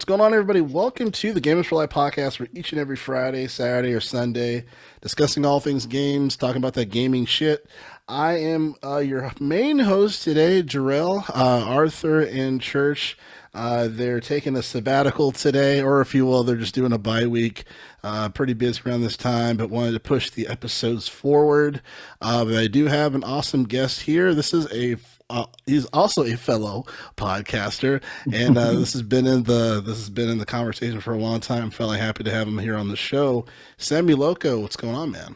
going on, everybody? Welcome to the Gamers for Life podcast, where each and every Friday, Saturday, or Sunday, discussing all things games, talking about that gaming shit. I am your main host today, Jarrell. Arthur and Church, they're taking a sabbatical today, or if you will, they're just doing a bye week. Pretty busy around this time, but wanted to push the episodes forward. But I do have an awesome guest here. He's also a fellow podcaster, and this has been in the conversation for a long time. Fairly happy to have him here on the show. Sammy Loco, what's going on, man?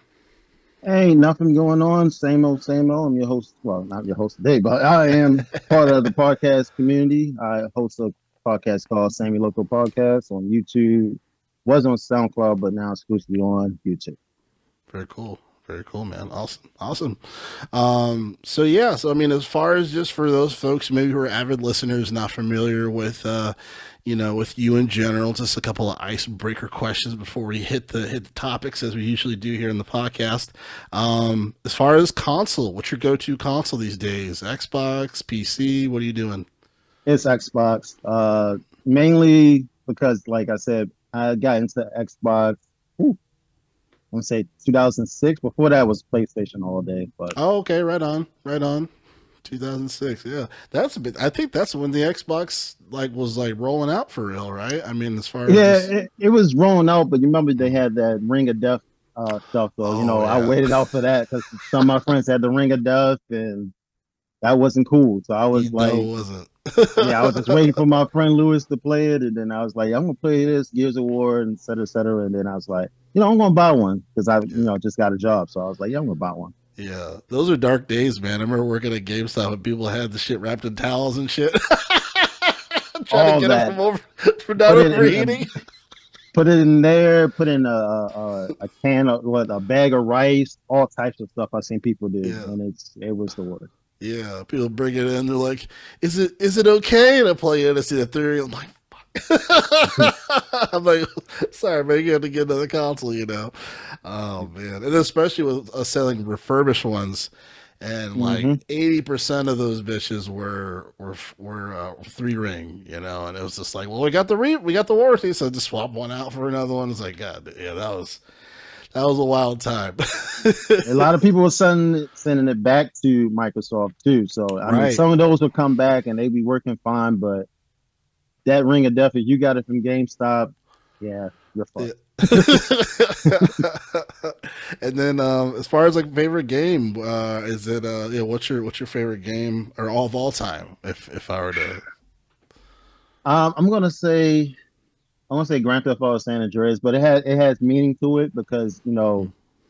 Hey, nothing going on. Same old, same old. I'm your host. Well, not your host today, but I am part of the podcast community. I host a podcast called Sammy Local Podcast on YouTube. Was on SoundCloud, but now exclusively on YouTube. Very cool. Very cool, man. Awesome. Awesome. So I mean, as far as just for those folks maybe who are avid listeners, not familiar with, with you in general, just a couple of icebreaker questions before we hit the topics as we usually do here in the podcast. As far as console, what's your go-to console these days? Xbox, PC, what are you doing? It's Xbox. Mainly because, like I said, I got into Xbox. I'm gonna say 2006. Before that was PlayStation all day. But Oh, okay, right on, right on. 2006, yeah, that's a bit. I think that's when the Xbox was rolling out for real, right? I mean, as far as yeah, just, it was rolling out. But you remember they had that Ring of Death stuff. So oh I yeah, waited out for that because some of my friends had the Ring of Death, and that wasn't cool. So I was it like, wasn't. yeah, I was just waiting for my friend Lewis to play it, and then I was like, I'm gonna play this Gears of War and et cetera, et cetera. And then I was like, I'm gonna buy one because Yeah. just got a job. So I was like, yeah, I'm gonna buy one. Yeah, those are dark days, man. I remember working at GameStop and people had the shit wrapped in towels and shit, trying to All get it that, from from not put it overheating. put it in there, put in a can of a bag of rice, all types of stuff I've seen people do, Yeah, and it was the worst. yeah. People bring it in. They're like, "Is it okay?" And I play it. I see the theory. I'm like, I'm like, sorry, man, you have to get another console, you know. Oh man, and especially with us selling refurbished ones, and like Hmm. 80% of those bitches were three ring, you know, and it was just like, well, we got the warranty, so just swap one out for another one. It's like, God, yeah, that was a wild time. A lot of people were sending it back to Microsoft too. So I mean, Right. some of those will come back and they be working fine, but that Ring of Death, if you got it from GameStop, yeah, you're Yeah. fucked. And then as far as favorite game, is it what's your favorite game or all time if I were to. I'm gonna say Grand Theft Auto San Andreas, but it has meaning to it because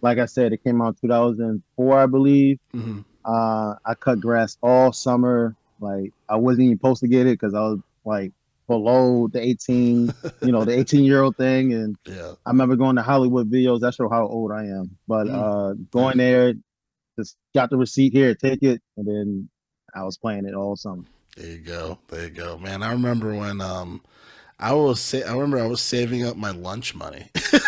like I said, it came out 2004, I believe. Mhm. I cut grass all summer. Like I wasn't even supposed to get it because I was like below the 18, the 18-year-old thing. And Yeah. I remember going to Hollywood Videos. That show how old I am. But Mm, going nice. there, just got the receipt here, take it, and then I was playing it all summer. There you go. There you go, man. I remember when I remember I was saving up my lunch money that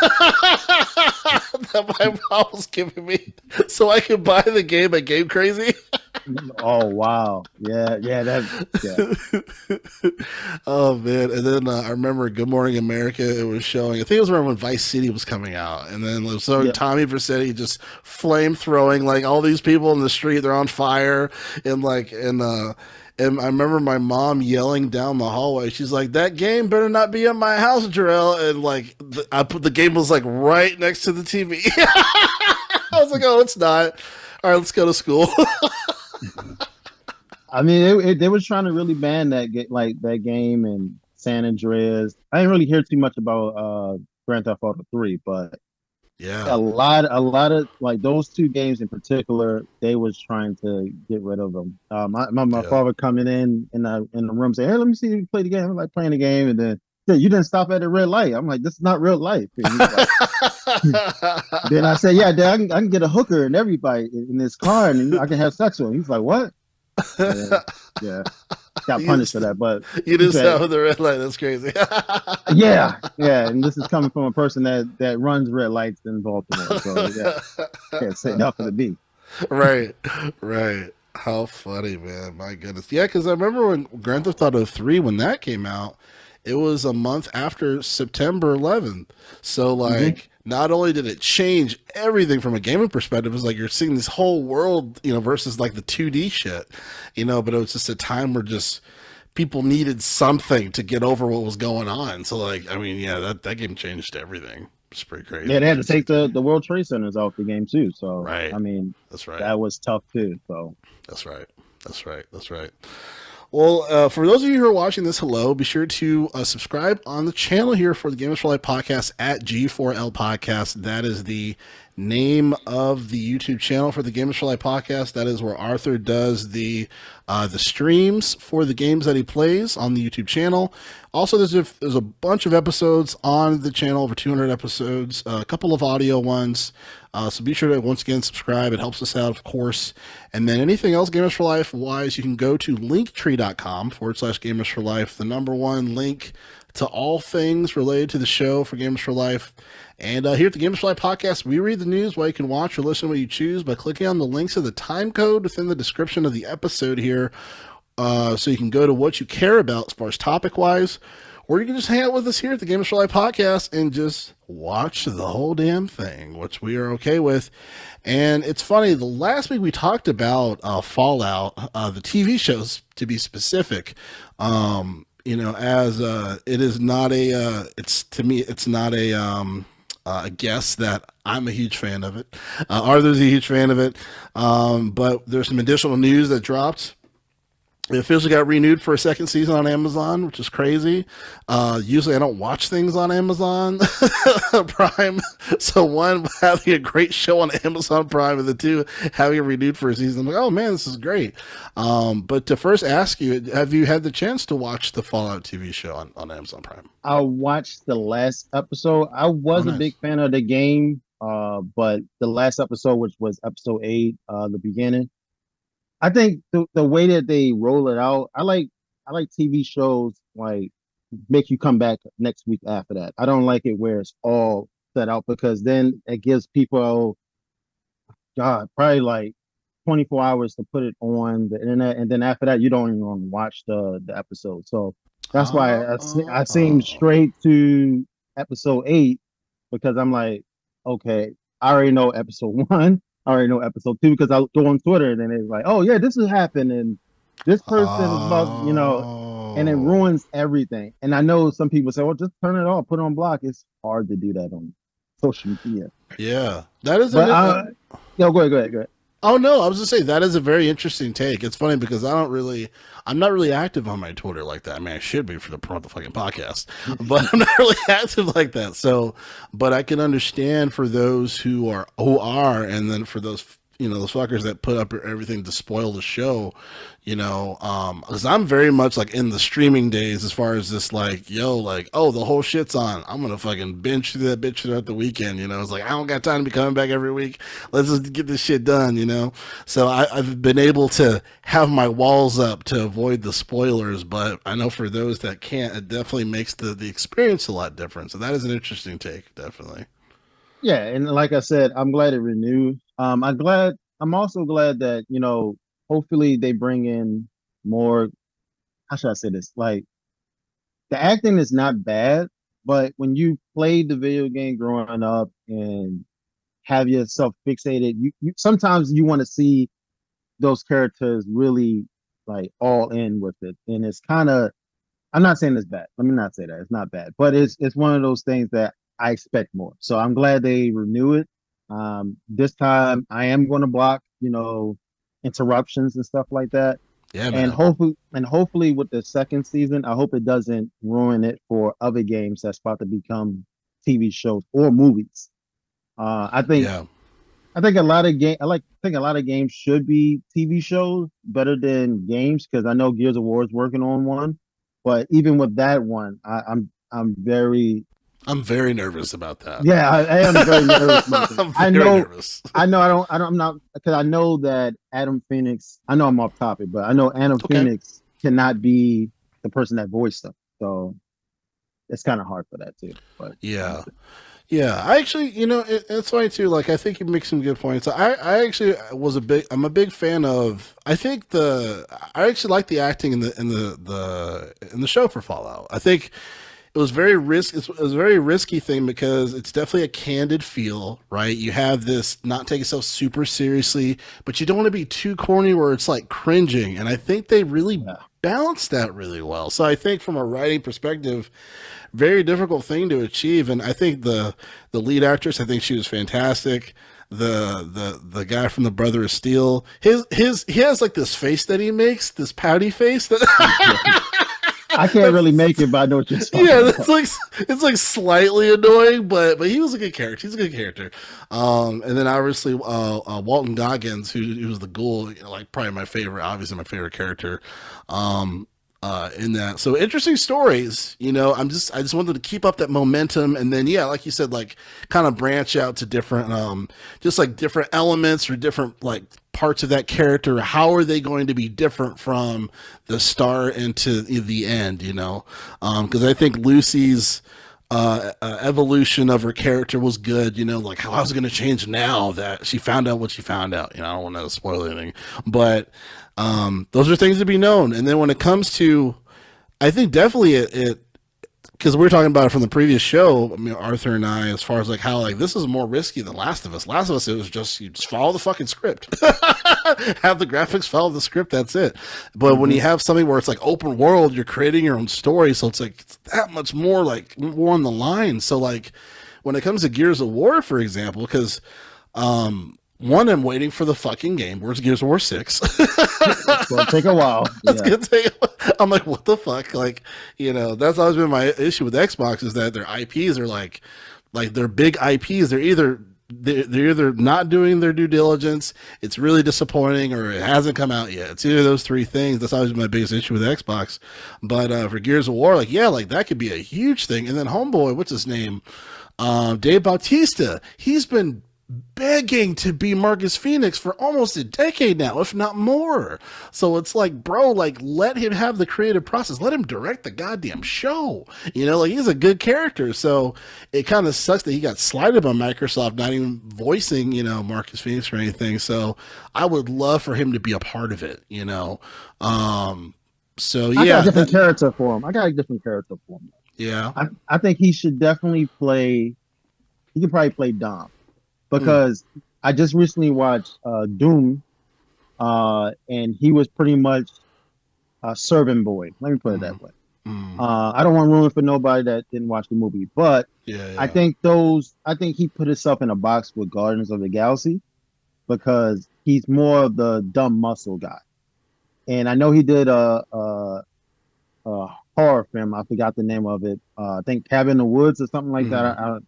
my mom was giving me so I could buy the game at Game Crazy. Oh wow, yeah, yeah, yeah. Oh man! And then I remember Good Morning America. It was showing. I think it was around when Vice City was coming out, and then it was showing Yeah. Tommy Vercetti just flame throwing all these people in the street. They're on fire, and and I remember my mom yelling down the hallway. She's like, "That game better not be in my house, Jarrell." And I put the game was right next to the TV. I was like, "Oh, it's not." All right, let's go to school. I mean, they was trying to really ban that game and San Andreas. I didn't really hear too much about Grand Theft Auto 3, but Yeah, a lot of like those two games in particular, they was trying to get rid of them. My yeah. father coming in the room saying, "Hey, let me see you play the game." I'm like playing the game, and then "Yeah, you didn't stop at the red light." I'm like, "This is not real life." And he's like, then I said, "Yeah, Dad, I can get a hooker and everybody in this car, and I can have sex with him." He's like, "What?" Yeah, yeah, got you punished for just that, but you he just said, out with the red light. That's crazy. "Yeah, yeah," and this is coming from a person that runs red lights in Baltimore, so yeah, can't say nothing to me. Right, right. How funny, man! My goodness, yeah. Because I remember when Grand Theft Auto 3 when that came out, it was a month after September 11th. So like, not only did it change everything from a gaming perspective, it's like you're seeing this whole world, versus like the 2D shit, but it was just a time where just people needed something to get over what was going on. So like, I mean, yeah, that game changed everything. It's pretty crazy. Yeah, they had to take the World Trade Centers off the game too. So right. I mean, that's right. That was tough too. So that's right. That's right. That's right. Well, for those of you who are watching this, hello. Be sure to subscribe on the channel here for the Gamers for Life podcast at G4L Podcast. That is the name of the YouTube channel for the Gamers for Life podcast. That is where Arthur does the streams for the games that he plays on the YouTube channel. Also, there's a bunch of episodes on the channel, over 200 episodes, a couple of audio ones. So be sure to, once again, subscribe. It helps us out, of course. And then anything else Gamers for Life wise, you can go to linktree.com/Gamers for Life, the number one link to all things related to the show for Gamers for Life. And here at the Gamers for Life podcast, we read the news while you can watch or listen what you choose by clicking on the links of the time code within the description of the episode here. So you can go to what you care about as far as topic-wise, or you can just hang out with us here at the Gamers for Life podcast and just watch the whole damn thing, which we are okay with. And it's funny, the last week we talked about Fallout, the TV shows to be specific. As it is not it's not a guess that I'm a huge fan of it. Arthur's a huge fan of it. But there's some additional news that dropped. It officially got renewed for a second season on Amazon, which is crazy. Usually I don't watch things on Amazon Prime. So one, having a great show on Amazon Prime, and the two, having it renewed for a season. I'm like, oh man, this is great. But to first ask you, have you had the chance to watch the Fallout TV show on Amazon Prime? I watched the last episode. I was a big fan of the game, but the last episode, which was episode 8, the beginning, I think the way that they roll it out, I like TV shows like make you come back next week after that. I don't like it where it's all set out, because then it gives people, God, probably like 24 hours to put it on the internet, and then after that you don't even watch the episode. So that's why I seem straight to episode 8, because I'm like, okay, I already know episode 1. I already know episode 2, because I go on Twitter and then it's like, oh yeah, this has happened and this person is about, and it ruins everything. And I know some people say, well, just turn it off, put it on block. It's hard to do that on social media. Yeah, that is. Go ahead. Oh no, I was just saying that is a very interesting take. It's funny because I'm not really active on my Twitter like that. I mean, I should be for the fucking podcast, but I'm not really active like that. So, but I can understand for those who are, and then for those, those fuckers that put up everything to spoil the show, because I'm very much like in the streaming days as far as this, like, oh, the whole shit's on. I'm going to fucking binge through that bitch throughout the weekend. It's like, I don't got time to be coming back every week. Let's just get this shit done, So I've been able to have my walls up to avoid the spoilers, but I know for those that can't, it definitely makes the experience a lot different. So that is an interesting take, definitely. Yeah, and like I said, I'm glad it renewed. I'm also glad that, hopefully they bring in more, how should I say this? Like, the acting is not bad, but when you played the video game growing up and have yourself fixated, you sometimes you want to see those characters really like all in with it. And it's kind of, I'm not saying it's bad. Let me not say that. It's not bad, but it's one of those things that I expect more. So I'm glad they renew it. This time I am going to block, interruptions and stuff like that. Yeah, man. And hopefully with the second season, I hope it doesn't ruin it for other games that's about to become TV shows or movies. I think a lot of games should be TV shows better than games, because I know Gears of War is working on one, but even with that one, I'm very nervous about that. Yeah, I am very nervous about that. Nervous. I'm not, because I know that Adam Phoenix, I know I'm off topic, but I know Adam Phoenix cannot be the person that voiced them. So it's kind of hard for that too. But yeah. Yeah, I actually, it's funny too. Like, I think you make some good points. I actually I'm a big fan of. I actually like the acting in the show for Fallout. I think it was a very risky thing because it's definitely a candid feel, right? You have this not take yourself super seriously, but you don't want to be too corny where it's like cringing. And I think they really Yeah. balanced that really well. So I think from a writing perspective, very difficult thing to achieve. And I think the lead actress, I think she was fantastic. The guy from the Brother of Steel, he has like this face that he makes, this pouty face that I can't really make it, but I know what you're talking yeah, about. it's like slightly annoying, but he was a good character. He's a good character. And then obviously Walton Goggins, who was the ghoul, like probably my favorite, obviously my favorite character. Um, in that, so interesting stories. I just wanted to keep up that momentum, and then yeah, like you said, like kind of branch out to different, just like different elements or different like parts of that character. How are they going to be different from the start into the end? Because I think Lucy's evolution of her character was good. Like how I was going to change now that she found out what she found out. I don't want to spoil anything, but those are things to be known. And then when it comes to, I think definitely it because we were talking about it from the previous show. I mean, Arthur and I, as far as like how like this is more risky than Last of Us. Last of Us, it was just you just follow the fucking script, have the graphics follow the script. That's it. But when Hmm. you have something where it's like open world, you're creating your own story, so it's like it's that much more like more on the line. So like when it comes to Gears of War, for example, because one, I'm waiting for the fucking game. Where's Gears of War 6? It's going to take a while. That's Yeah. gonna take. I'm like, what the fuck? Like, that's always been my issue with Xbox is that their IPs are like they're big IPs. They're either not doing their due diligence, it's really disappointing, or it hasn't come out yet. It's either those three things. That's always been my biggest issue with Xbox. But for Gears of War, like, yeah, like that could be a huge thing. And then Homeboy, what's his name? Dave Bautista. He's been begging to be Marcus Phoenix for almost a decade now, if not more. So it's like, bro, like let him have the creative process. Let him direct the goddamn show. Like he's a good character. So it kind of sucks that he got slighted by Microsoft, not even voicing, Marcus Phoenix or anything. So I would love for him to be a part of it. So I got a yeah, different character for him. I got a different character for him. yeah. I think he should definitely play, he could probably play Dom Mm, because I just recently watched Doom, and he was pretty much a servant boy. Let me put it mm, that way. mm. I don't want to ruin it for nobody that didn't watch the movie, but Yeah, I yeah. think he put himself in a box with Guardians of the Galaxy because he's more of the dumb muscle guy. And I know he did a horror film. I forgot the name of it. I think Cabin in the Woods or something like that. Mm,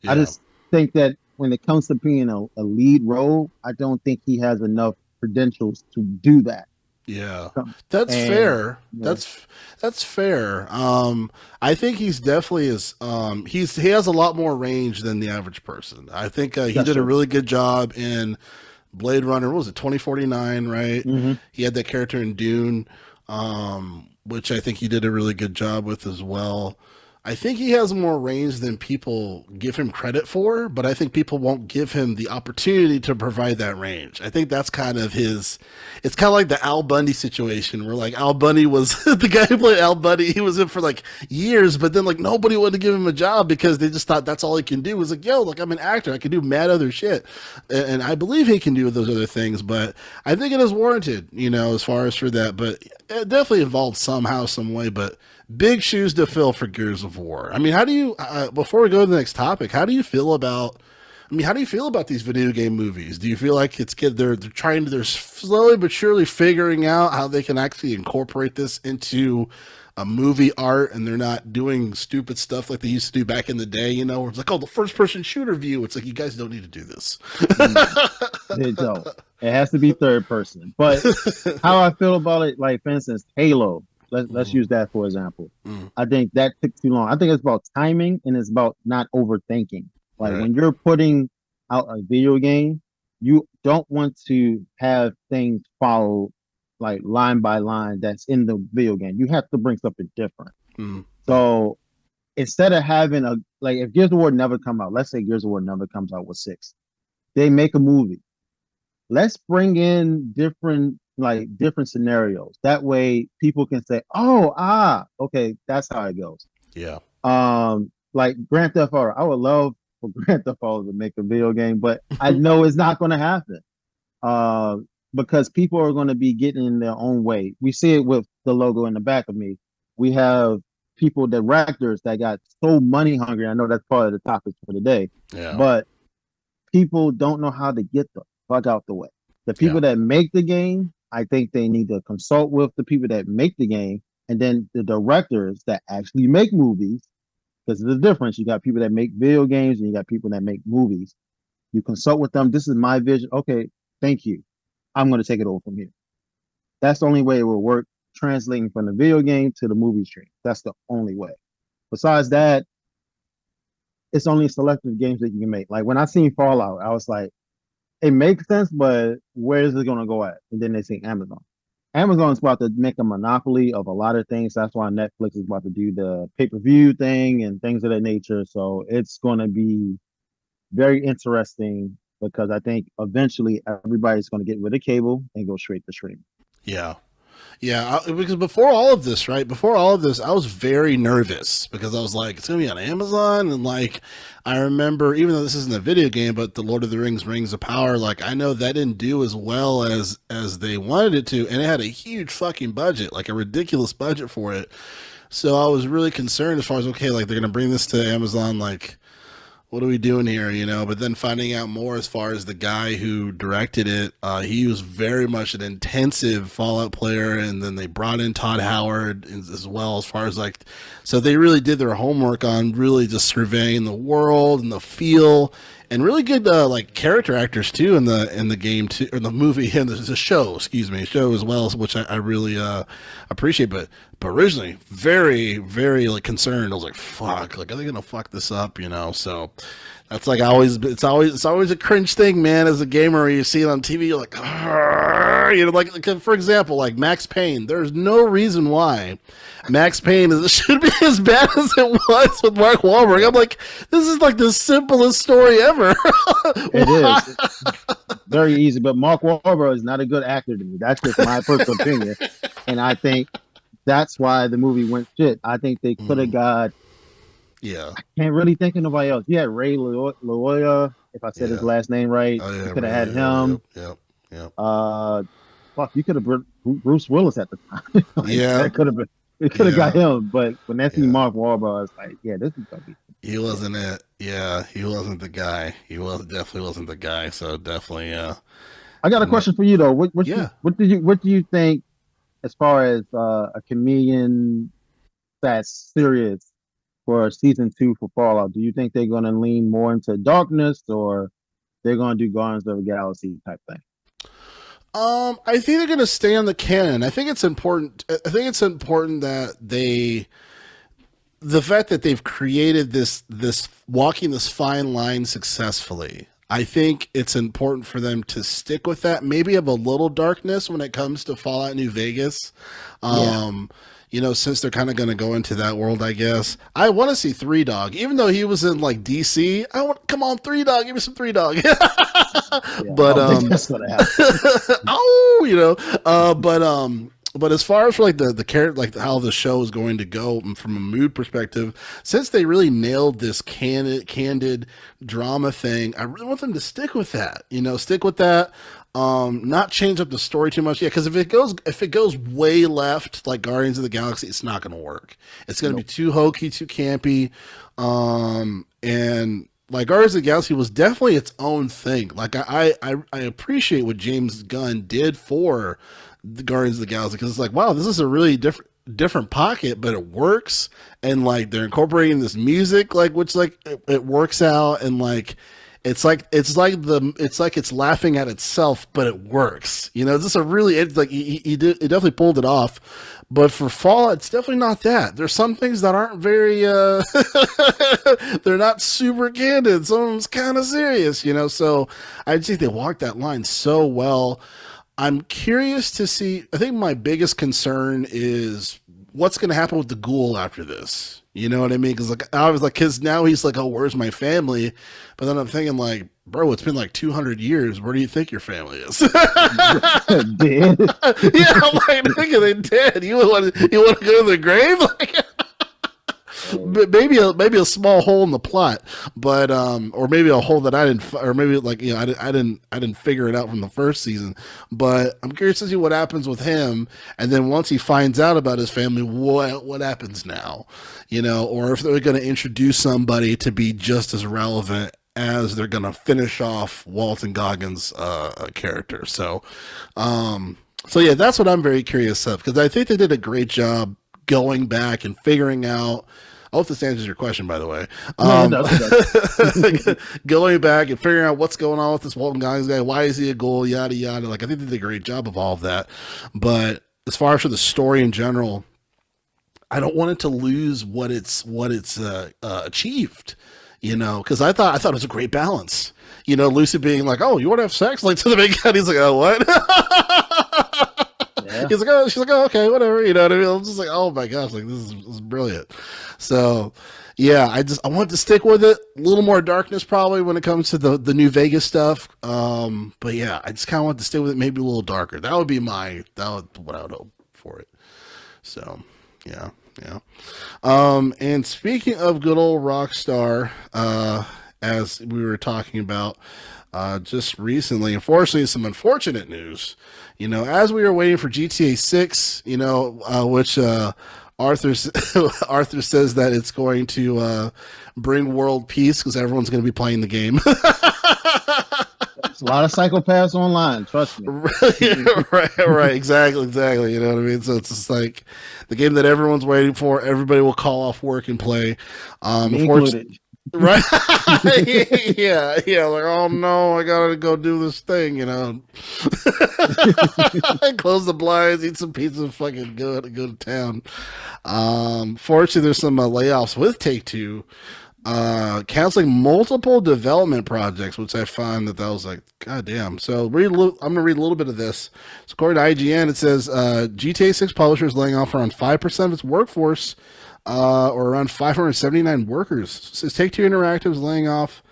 I yeah. just think that when it comes to being a lead role, I don't think he has enough credentials to do that. Yeah, Um, that's And fair. yeah, That's fair. I think he's definitely he has a lot more range than the average person. I think he that's did a true. really good job in Blade Runner. What was it, 2049? Right? Hmm. He had that character in Dune, which I think he did a really good job with as well. I think he has more range than people give him credit for, but I think people won't give him the opportunity to provide that range. I think that's kind of his. It's kind of like the Al Bundy situation, where like Al Bundy was the guy who played Al Bundy. He was in for like years, but then like nobody wanted to give him a job because they just thought that's all he can do. It was like, yo, look, I'm an actor. I can do mad other shit, and I believe he can do those other things. But I think it is warranted, as far as for that. But it definitely involved somehow, some way. But big shoes to fill for Gears of War. I mean, how do you? Before we go to the next topic, how do you feel about? I mean, how do you feel about these video game movies? Do you feel like it's good? They're trying to they're slowly but surely figuring out how they can actually incorporate this into a movie art, and they're not doing stupid stuff like they used to do back in the day. Where it's like, oh, the first person shooter view. It's like you guys don't need to do this. No, they don't. It has to be third person. But how I feel about it, like for instance, Halo. Let's Mm, use that for example. mm, I think that took too long. I think it's about timing and it's about not overthinking. Like right. when you're putting out a video game, you don't want to have things follow like line by line that's in the video game. You have to bring something different. Mm, mm, So instead of having a like if Gears of War never come out, let's say Gears of War never comes out with six, they make a movie. Let's bring in different scenarios. That way people can say, oh, okay, that's how it goes. Yeah. Like Grand Theft Auto. I would love for Grand Theft Auto to make a video game, but I know it's not gonna happen. Uh because people are gonna be getting in their own way. We see it with the logo in the back of me. We have people, directors that got so money hungry. I know that's part of the topic for today. Yeah. But people don't know how to get the fuck out the way. The Yeah. people that make the game, I think they need to consult with the people that make the game, and then the directors that actually make movies. Because there's a difference. You got people that make video games, and you got people that make movies. You consult with them. This is my vision. Okay, thank you. I'm going to take it over from here. That's the only way it will work. Translating from the video game to the movie stream. That's the only way. Besides that, it's only selective games that you can make. Like when I seen Fallout, I was like, it makes sense, but where is it going to go at? And then they say Amazon. Amazon's about to make a monopoly of a lot of things. That's why Netflix is about to do the pay-per-view thing and things of that nature. So it's going to be very interesting because I think eventually everybody's going to get rid of cable and go straight to streaming. Yeah. Yeah, because before all of this, right? Before all of this, I was very nervous because I was like, it's going to be on Amazon. And like, I remember, even though this isn't a video game, but the Lord of the Rings of Power, like, I know that didn't do as well as they wanted it to. And it had a huge fucking budget, like a ridiculous budget for it. So I was really concerned as far as, okay, like, they're going to bring this to Amazon, like, what are we doing here, you know? But then finding out more as far as the guy who directed it, he was very much an intensive Fallout player, and then they brought in Todd Howard as well, as far as like, so they really did their homework on really just surveying the world and the feel, and really good like character actors too in the game too, or the movie and the show, show as well, which I really appreciate. But originally, very, very like concerned. I was like, fuck, like, are they gonna fuck this up, you know? So that's like it's always a cringe thing, man. As a gamer, you see it on TV, you're like, you know, like for example, like Max Payne. There's no reason why Max Payne should be as bad as it was with Mark Wahlberg. I'm like, this is like the simplest story ever. It is very easy, but Mark Wahlberg is not a good actor to me. That's just my personal opinion, and I think that's why the movie went shit. I think they could have got. Yeah. I can't really think of nobody else. You had Ray Liotta, if I said his last name right. Oh, yeah, you could have had him. Yep. Fuck, you could have Bruce Willis at the time. Like, yeah. That could have been. We could have got him, but when I see Mark Wahlberg, I was like, yeah, this is gonna be. He wasn't it. Yeah, he wasn't the guy. Definitely wasn't the guy. So definitely. I got a question for you though. What do you think as far as a comedian that's serious for season 2 for Fallout? Do you think they're going to lean more into darkness, or they're going to do Guardians of the Galaxy type thing? I think they're going to stay on the canon. I think it's important. I think it's important that the fact that they've created this walking this fine line successfully. I think it's important for them to stick with that. Maybe have a little darkness when it comes to Fallout New Vegas. You know, since they're kind of going to go into that world, I guess. I want to see Three Dog, even though he was in like DC. Come on, Three Dog, give me some Three Dog. But that's gonna happen. oh, you know, but as far as like the character, like how the show is going to go from a mood perspective, since they really nailed this candid drama thing, I really want them to stick with that. You know, stick with that. Not change up the story too much. Yeah, because if it goes way left, like Guardians of the Galaxy, it's not going to work. It's going to be too hokey, too campy. And like Guardians of the Galaxy was definitely its own thing. Like I appreciate what James Gunn did for the Guardians of the Galaxy, because it's like, wow, this is a really different pocket, but it works. And like they're incorporating this music, like which like it works out, and like it's laughing at itself, but it works. You know, this is a really, it's like he definitely pulled it off. But for Fallout, it's definitely not that. There's some things that aren't very, they're not super candid. Some of them's kind of serious, you know. So I just think they walked that line so well. I'm curious to see. I think my biggest concern is what's going to happen with the Ghoul after this. You know what I mean? Because like I was like, because now he's like, oh, where's my family? But then I'm thinking like, bro, it's been like 200 years. Where do you think your family is? Yeah, Dead. I'm like, nigga, they dead. You want to go to the grave? Like, maybe a small hole in the plot, but or maybe a hole that I didn't, or maybe like I didn't figure it out from the first season. But I'm curious to see what happens with him, and then once he finds out about his family, what happens now, or if they're going to introduce somebody to be just as relevant as they're going to finish off Walton Goggins' character. So yeah, that's what I'm very curious of because I think they did a great job going back and figuring out. I hope this answers your question, by the way. No, it does. Going back and figuring out what's going on with this Walton Goggins guy. Why is he a goal? Yada yada. Like I think they did a great job of all of that. But as far as for the story in general, I don't want it to lose what it's achieved. Because I thought it was a great balance. Lucy being like, "Oh, you want to have sex?" Like to the big guy, he's like, "Oh, what?" Yeah. He's like, "Oh," she's like, "Oh, okay, whatever." You know what I mean? I'm just like, "Oh my gosh, like this is brilliant." So, yeah, I want to stick with it. A little more darkness probably when it comes to the New Vegas stuff. But yeah, I just kind of want to stay with it, maybe a little darker. That would be what I would hope for it. So, yeah. Yeah. And speaking of good old Rockstar, as we were talking about just recently, unfortunately, some unfortunate news. As we were waiting for GTA 6, which Arthur Arthur says that it's going to bring world peace because everyone's going to be playing the game. There's a lot of psychopaths online, trust me. right, exactly. You know what I mean? So it's just like the game that everyone's waiting for. Everybody will call off work and play. Me included. Right? yeah. Like, oh no, I gotta go do this thing. Close the blinds, eat some pizza, fucking go to town. Fortunately, there's some layoffs with Take Two. Canceling multiple development projects, which I find that was like, god damn. So I'm going to read a little bit of this. So according to IGN, it says GTA 6 publishers laying off around 5% of its workforce, or around 579 workers. It says Take-Two Interactive is laying off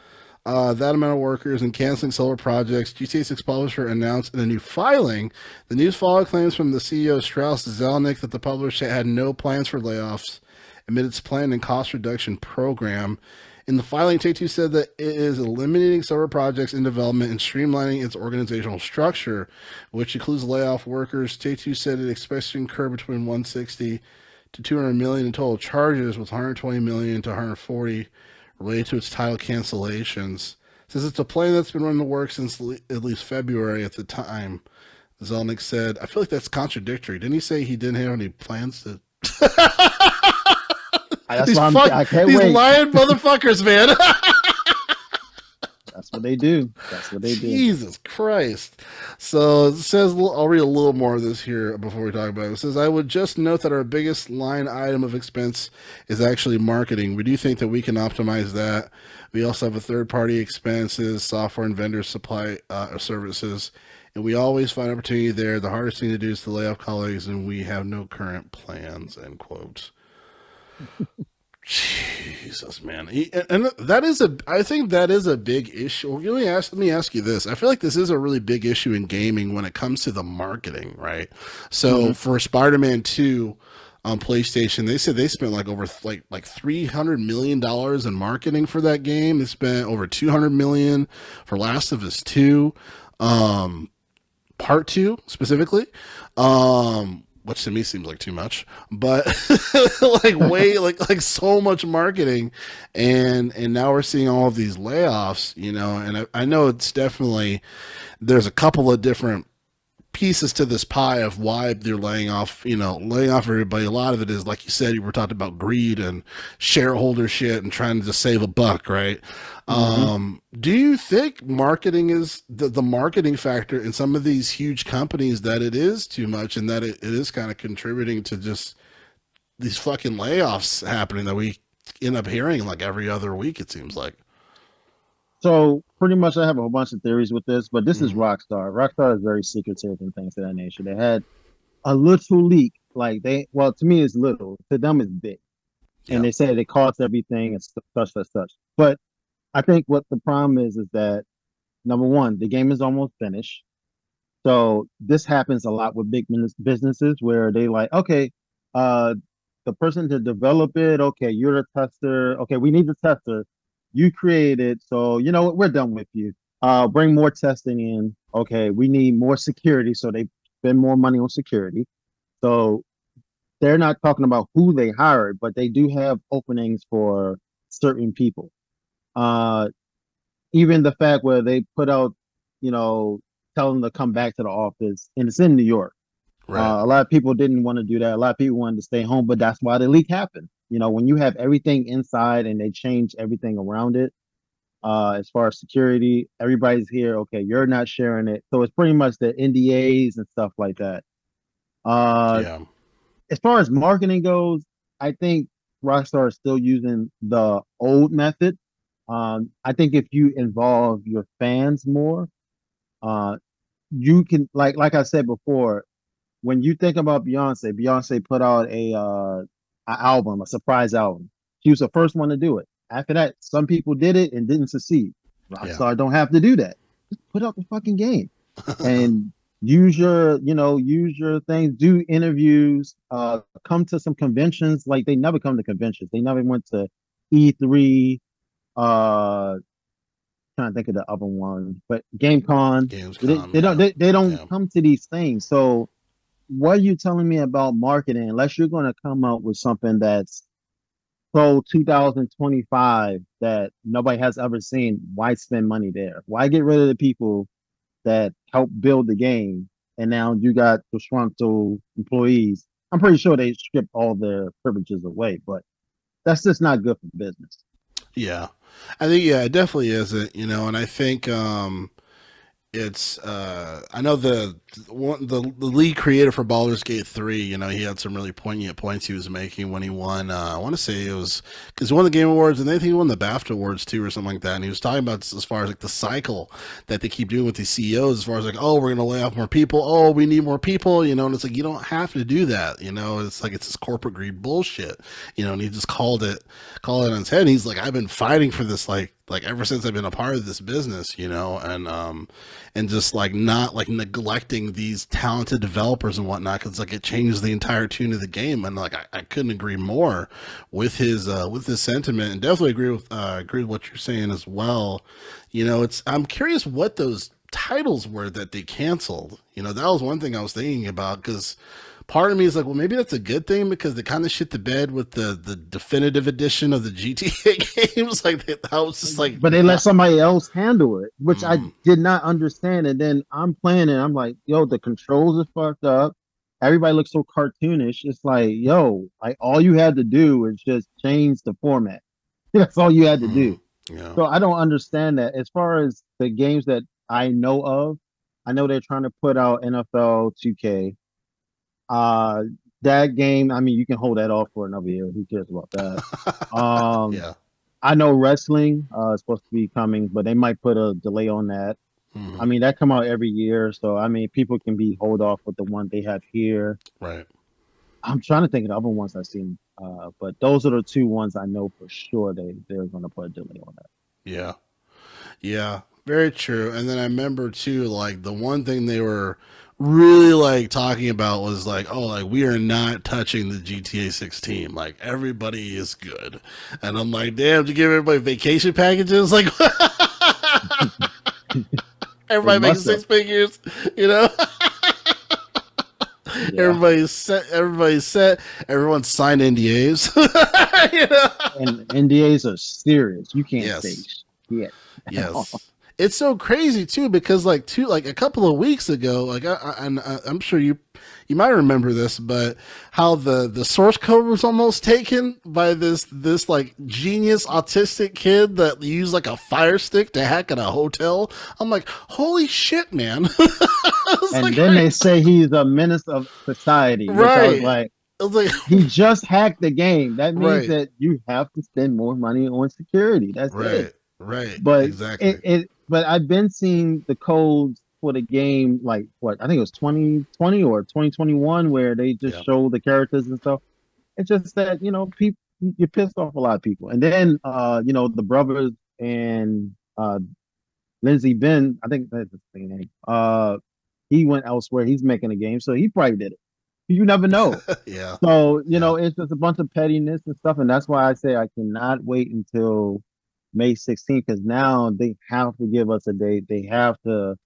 that amount of workers and canceling several projects. GTA 6 publisher announced in a new filing. The news followed claims from the CEO Strauss Zelnick that the publisher had no plans for layoffs amid its planned and cost reduction program. In the filing, Take-Two said that it is eliminating several projects in development and streamlining its organizational structure, which includes layoff workers. Take-Two said it expects to incur between 160 to 200 million in total charges, with 120 million to 140 related to its title cancellations. It says it's a plan that's been running the works since at least February at the time. Zelnick said, I feel like that's contradictory. Didn't he say he didn't have any plans to... That's why I can't these wait. lying motherfuckers, man. That's what they do. Jesus Christ. So it says, I'll read a little more of this here before we talk about it. It says, I would just note that our biggest line item of expense is actually marketing. We do think that we can optimize that. We also have a third-party expenses, software and vendor supply services, and we always find opportunity there. The hardest thing to do is to lay off colleagues, and we have no current plans, end quote. Jesus, man, and I think that is a big issue. Let me ask you this. I feel like this is a really big issue in gaming when it comes to the marketing, right? So for Spider-Man 2 on PlayStation, they said they spent like over like $300 million in marketing for that game. They spent over $200 million for Last of Us 2, Part 2 specifically. Which to me seems like too much, but like so much marketing, and now we're seeing all of these layoffs, and I know it's definitely, there's a couple of different pieces to this pie of why they're laying off everybody. A lot of it is, like you said, you were talking about greed and shareholder shit and trying to just save a buck, right? Do you think marketing is the marketing factor in some of these huge companies, that it is too much and that it is kind of contributing to just these fucking layoffs happening that we end up hearing like every other week, it seems like? So pretty much I have a whole bunch of theories with this, but this is Rockstar. Rockstar is very secretive and things of that nature. They had a little leak, to me it's little, to them it's big. and Yeah. they say it costs everything and such. But I think what the problem is that number one, the game is almost finished. So this happens a lot with big businesses where they like, okay, uh, the person to develop it, okay, you're the tester. Okay, we need the tester. You create it, so you know what, we're done with you. Bring more testing in. Okay, we need more security, so they spend more money on security. So they're not talking about who they hired, but they do have openings for certain people. Uh, Even the fact where they put out, you know, tell them to come back to the office, and it's in New York. Right. A lot of people didn't want to do that. A lot of people wanted to stay home, but that's why the leak happened. You know, when you have everything inside and they change everything around it, as far as security, everybody's here. Okay, you're not sharing it, so it's pretty much the NDAs and stuff like that. Uh, Yeah. as far as marketing goes, I think Rockstar is still using the old method. I think if you involve your fans more, uh, you can like I said before, when you think about Beyonce, Beyonce put out a album, a surprise album. She was the first one to do it. After that, some people did it and didn't succeed. Yeah. Rockstar don't have to do that. Just put out the fucking game and use your things, do interviews, come to some conventions. Like they never come to conventions. They never went to E3. Uh, Trying to think of the other one, but GameCon. Gamescom. They don't Yeah. they don't Yeah. come to these things. So what are you telling me about marketing unless you're going to come up with something that's so 2025 that nobody has ever seen? Why spend money there? Why get rid of the people that helped build the game and now you got disgruntled employees? I'm pretty sure they stripped all their privileges away, but that's just not good for business. Yeah. I think yeah, it definitely isn't, and I think it's I know the lead creator for Baldur's Gate 3, he had some really poignant points he was making when he won I want to say it was because he won the Game Awards and then I think he won the BAFTA Awards too or something like that, and he was talking about as far as like the cycle that they keep doing with these CEOs as far as like, oh, we're gonna lay off more people, oh, we need more people, and it's like you don't have to do that, it's like it's this corporate greed bullshit, and he just called it on his head, and he's like, I've been fighting for this like ever since I've been a part of this business, and just like not like neglecting these talented developers and whatnot, because like it changes the entire tune of the game, and like I couldn't agree more with his sentiment, and definitely agree with what you're saying as well. I'm curious what those titles were that they canceled. That was one thing I was thinking about, because part of me is like, well, maybe that's a good thing because they kind of shit the bed with the definitive edition of the GTA games. Like that was just like, But they let somebody else handle it, which I mm, did not understand. And then I'm playing it, I'm like, yo, the controls are fucked up. Everybody looks so cartoonish. It's like, yo, like all you had to do is just change the format. That's all you had to do. yeah, So I don't understand that. As far as the games that I know of, I know they're trying to put out NFL 2K. Uh, that game, I mean, you can hold that off for another year. Who cares about that? Um, yeah, I know wrestling is supposed to be coming, but they might put a delay on that. I hmm, mean, that come out every year, so I mean, people can be hold off with the one they have here. right, I'm trying to think of the other ones I've seen, but those are the two ones I know for sure they're going to put a delay on that. yeah, yeah, very true. And then I remember too, like the one thing they were really like talking about was like, oh, like we are not touching the GTA 16. Like everybody is good, and I'm like, damn, did you give everybody vacation packages? Like They everybody making must have, six figures, you know. yeah. Everybody's set. Everybody's set. Everyone's signed NDAs. you know? And NDAs are serious. You can't say Yes. shit at all. Yes. It's so crazy too because like a couple of weeks ago, like I'm sure you might remember this, but how the source code was almost taken by this like genius autistic kid that used like a fire stick to hack at a hotel. I'm like, holy shit, man! It's And like, then they say he's a menace of society, which I was right. like, I was like, he just hacked the game. That means right, that you have to spend more money on security. That's it. right, right, But exactly. but I've been seeing the codes for the game, like what I think it was 2020 or 2021, where they just Yeah. show the characters and stuff. It's just that people. you pissed off a lot of people. And then the brothers and Lindsey Ben, I think that's his name. He went elsewhere. He's making a game, so he probably did it. You never know. Yeah. So, Yeah. it's just a bunch of pettiness and stuff. And that's why I say I cannot wait until May 16th, because now they have to give us a date. They have to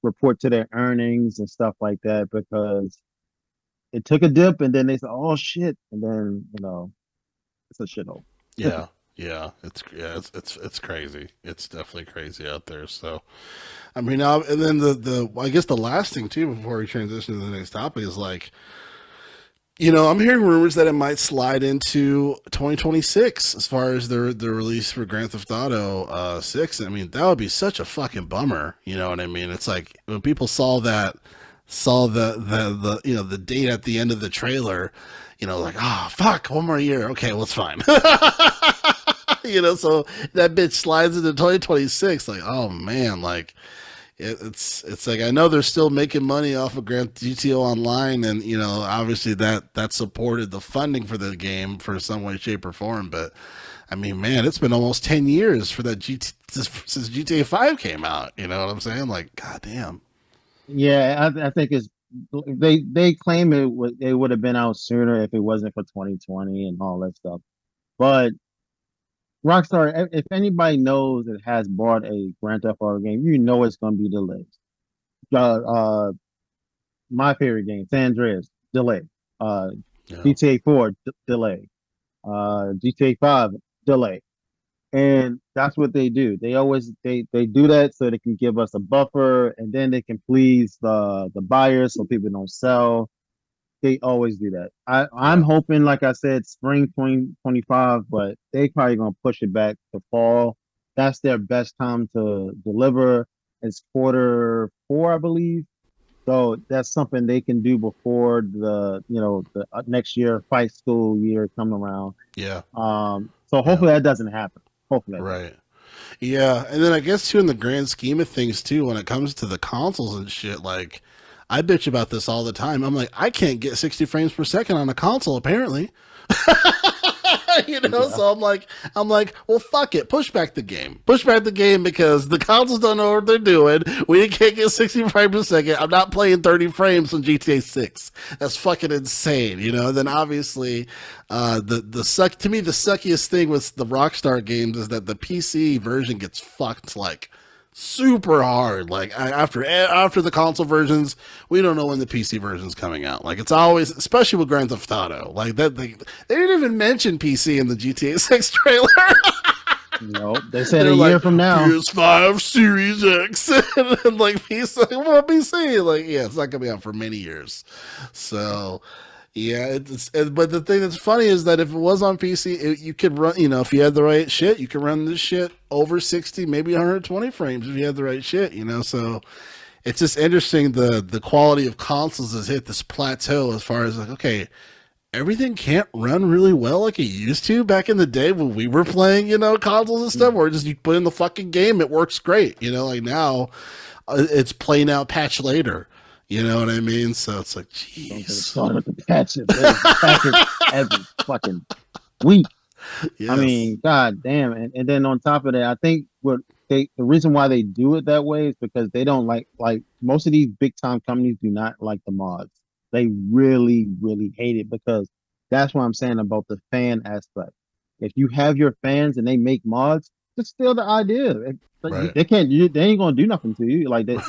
report to their earnings and stuff like that, because it took a dip and then they said, oh shit. And then, it's a shithole. Yeah. It's crazy. It's definitely crazy out there. So, I mean, and then I guess the last thing too before we transition to the next topic is like, I'm hearing rumors that it might slide into 2026 as far as the release for Grand Theft Auto 6. I mean, that would be such a fucking bummer. You know what I mean? It's like when people saw the date at the end of the trailer, like, oh fuck, one more year. Okay, well it's fine. So that bitch slides into 2026. Like, oh man, like it's like I know they're still making money off of Grand GTO Online, and obviously that supported the funding for the game for some way, shape, or form. But I mean, man, it's been almost 10 years for that since GTA 5 came out. You know what I'm saying? Like, goddamn. Yeah, I think they claim it would have been out sooner if it wasn't for 2020 and all that stuff. But Rockstar, if anybody knows that has bought a Grand Theft Auto game, it's going to be delayed. Uh, my favorite game, San Andreas, delay. Yeah. GTA 4, delay. GTA 5, delay. And that's what they do. They always they do that so they can give us a buffer, and then they can please the buyers so people don't sell. They always do that. I'm Yeah. hoping, like I said, spring 2025, but they probably gonna push it back to fall. That's their best time to deliver. It's quarter 4, I believe. So that's something they can do before the next year fight school year come around. Yeah. So Yeah. hopefully that doesn't happen. Hopefully. Right. Yeah, and then I guess too in the grand scheme of things too, when it comes to the consoles and shit, like I bitch about this all the time. I'm like, I can't get 60 frames per second on a console apparently. Yeah. So I'm like, well, fuck it, push back the game because the consoles don't know what they're doing. We can't get 60 frames per second. I'm not playing 30 frames on GTA 6. That's fucking insane, And then obviously, the suckiest thing with the Rockstar games is that the PC version gets fucked like super hard. Like after the console versions, we don't know when the PC version's coming out. Like it's always, especially with Grand Theft Auto, like that they didn't even mention PC in the GTA 6 trailer. No, they said a year from now. PS5 Series X, and like PC, well, PC, like yeah, it's not gonna be out for many years. So. Yeah, but the thing that's funny is that if it was on PC, you could run, if you had the right shit, you could run this shit over 60, maybe 120 frames if you had the right shit, So it's just interesting the quality of consoles has hit this plateau as far as like, okay, everything can't run really well like it used to back in the day when we were playing, consoles and stuff, where just you put in the fucking game, it works great, like now it's play now, patch later. You know what I mean? So it's like, jeez. Start with the patches. Patches every fucking week. Yes. I mean, god damn. And then on top of that, I think the reason why they do it that way is because they don't like most of these big time companies do not like the mods. They really, really hate it, because that's what I'm saying about the fan aspect. If you have your fans and they make mods, just steal the idea. Right. They ain't gonna do nothing to you. Like that,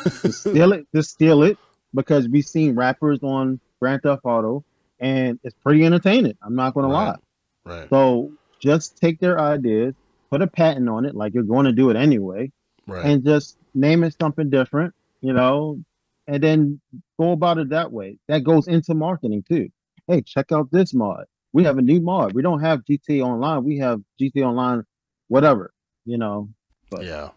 just steal it. Because we've seen rappers on Grand Theft Auto, and it's pretty entertaining. I'm not going to lie. Right. So just take their ideas, put a patent on it, like you're going to do it anyway, and just name it something different, and then go about it that way. That goes into marketing too. Hey, check out this mod. We have a new mod. We don't have GTA Online. We have GTA Online, whatever, But yeah.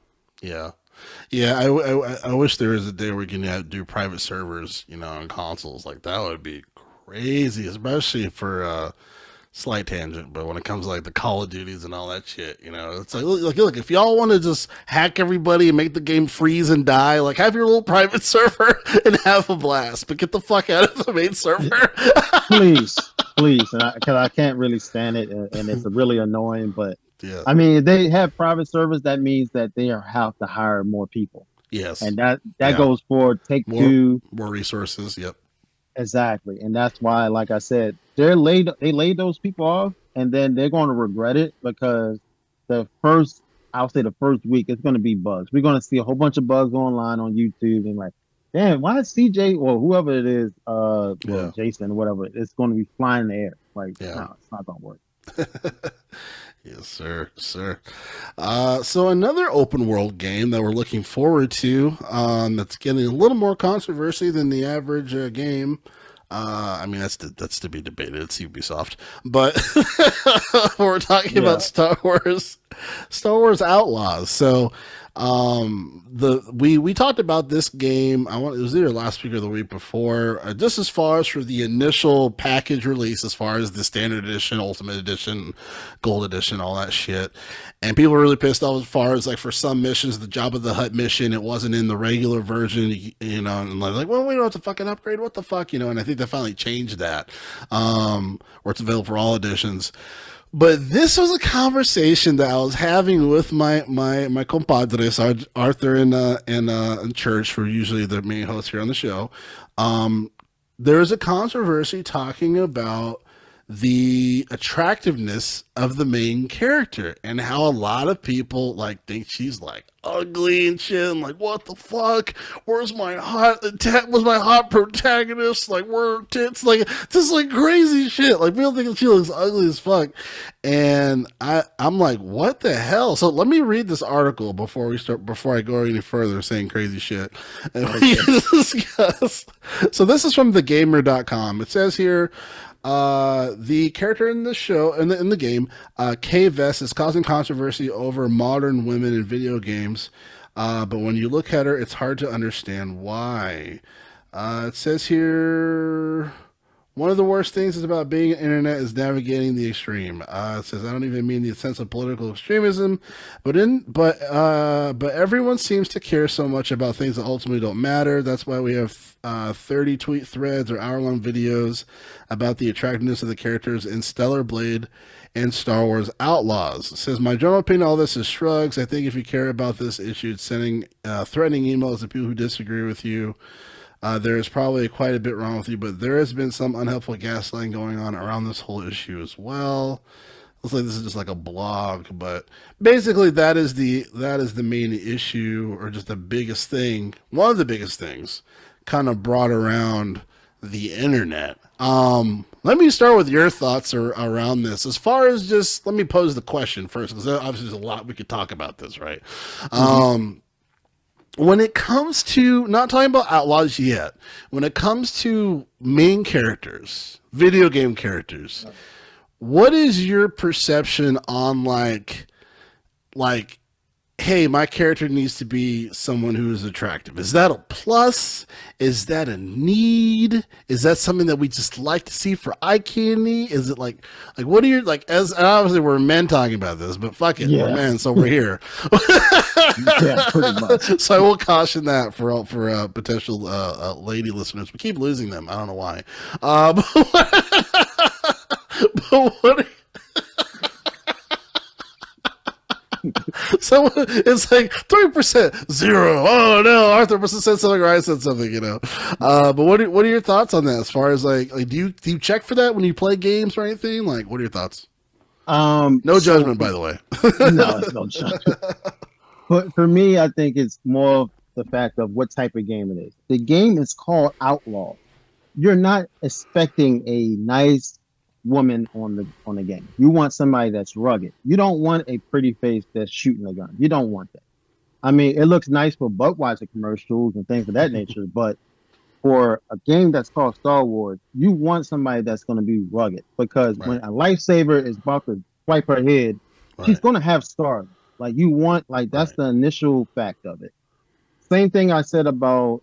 I wish there was a day where you can do private servers, on consoles. Like that would be crazy, especially for slight tangent. But when it comes to like the Call of Duties and all that shit, it's like look, if y'all want to just hack everybody and make the game freeze and die, like have your little private server and have a blast. But get the fuck out of the main server, please. please, and because I can't really stand it, and it's really annoying. But Yeah. I mean, if they have private servers, that means that they have to hire more people, Yes. and that Yeah. goes for Take More Two more resources. Yep. exactly, and that's why, like I said, they laid those people off, and then they're going to regret it because the first, I'll say the first week, it's going to be bugs. We're going to see a whole bunch of bugs online on YouTube, and like, damn, why is CJ or whoever it is, well, Yeah. Jason, whatever, it's going to be flying in the air. Like, Yeah. no, it's not going to work. Yes, sir, sir. So another open world game that we're looking forward to, that's getting a little more controversy than the average game. I mean, that's to be debated. It's Ubisoft, but we're talking about Yeah. Star Wars Outlaws. So, we talked about this game. It was either last week or the week before. Just as far as for the initial package release, as far as the standard edition, ultimate edition, gold edition, all that shit, and people were really pissed off as far as like for some missions, the Jabba the Hutt mission, it wasn't in the regular version, and like, well, we don't have to fucking upgrade. What the fuck, And I think they finally changed that, where it's available for all editions. But this was a conversation that I was having with my compadres, Arthur and Church, who are usually the main hosts here on the show. There is a controversy talking about the attractiveness of the main character and how a lot of people like think she's like ugly and shit and like what the fuck, where's my hot protagonist, like where are tits, like just like crazy shit, like people think she looks ugly as fuck. And I'm like, what the hell? So let me read this article before I go any further saying crazy shit and we can discuss. So this is from thegamer.com. It says here, the character in the show, in the game, Kay Vess, is causing controversy over modern women in video games. But when you look at her, it's hard to understand why. It says here, one of the worst things is about being on the internet is navigating the extreme. It says, I don't even mean the sense of political extremism, but everyone seems to care so much about things that ultimately don't matter. That's why we have 30 tweet threads or hour-long videos about the attractiveness of the characters in Stellar Blade and Star Wars Outlaws. It says, my general opinion all this is shrugs. I think if you care about this issue, it's sending threatening emails to people who disagree with you. There is probably quite a bit wrong with you, but there has been some unhelpful gaslighting going on around this whole issue as well. Looks like this is just like a blog, but basically that is the main issue, or just the biggest thing, one of the biggest things, kind of brought around the internet. Let me start with your thoughts around this. As far as just, let me pose the question first, because obviously there's a lot we could talk about this, right? Mm-hmm. When it comes to, not talking about Outlaws yet, when it comes to main characters, video game characters, what is your perception on like, hey, my character needs to be someone who is attractive? Is that a plus? Is that a need? Is that something that we just like to see for eye candy? Is it like what are your, like, as, and obviously we're men talking about this, but fuck it, yeah, we're men, so we're here. Yeah, pretty much. So I will caution that for potential lady listeners. We keep losing them. I don't know why. But what? So it's like 3%, 0. Oh no, Arthur must have said something or I said something, But what are your thoughts on that? As far as like do you check for that when you play games or anything? Like, what are your thoughts? No judgment, by the way. No judgment. But for me, I think it's more of the fact of what type of game it is. The game is called Outlaw. You're not expecting a nice woman on the game. You want somebody that's rugged. You don't want a pretty face that's shooting a gun. You don't want that. I mean, it looks nice for Budweiser commercials and things of that nature, but for a game that's called Star Wars, you want somebody that's going to be rugged, because when a lightsaber is about to swipe her head, she's going to have scars. Like, you want, like, that's the initial fact of it. Same thing I said about,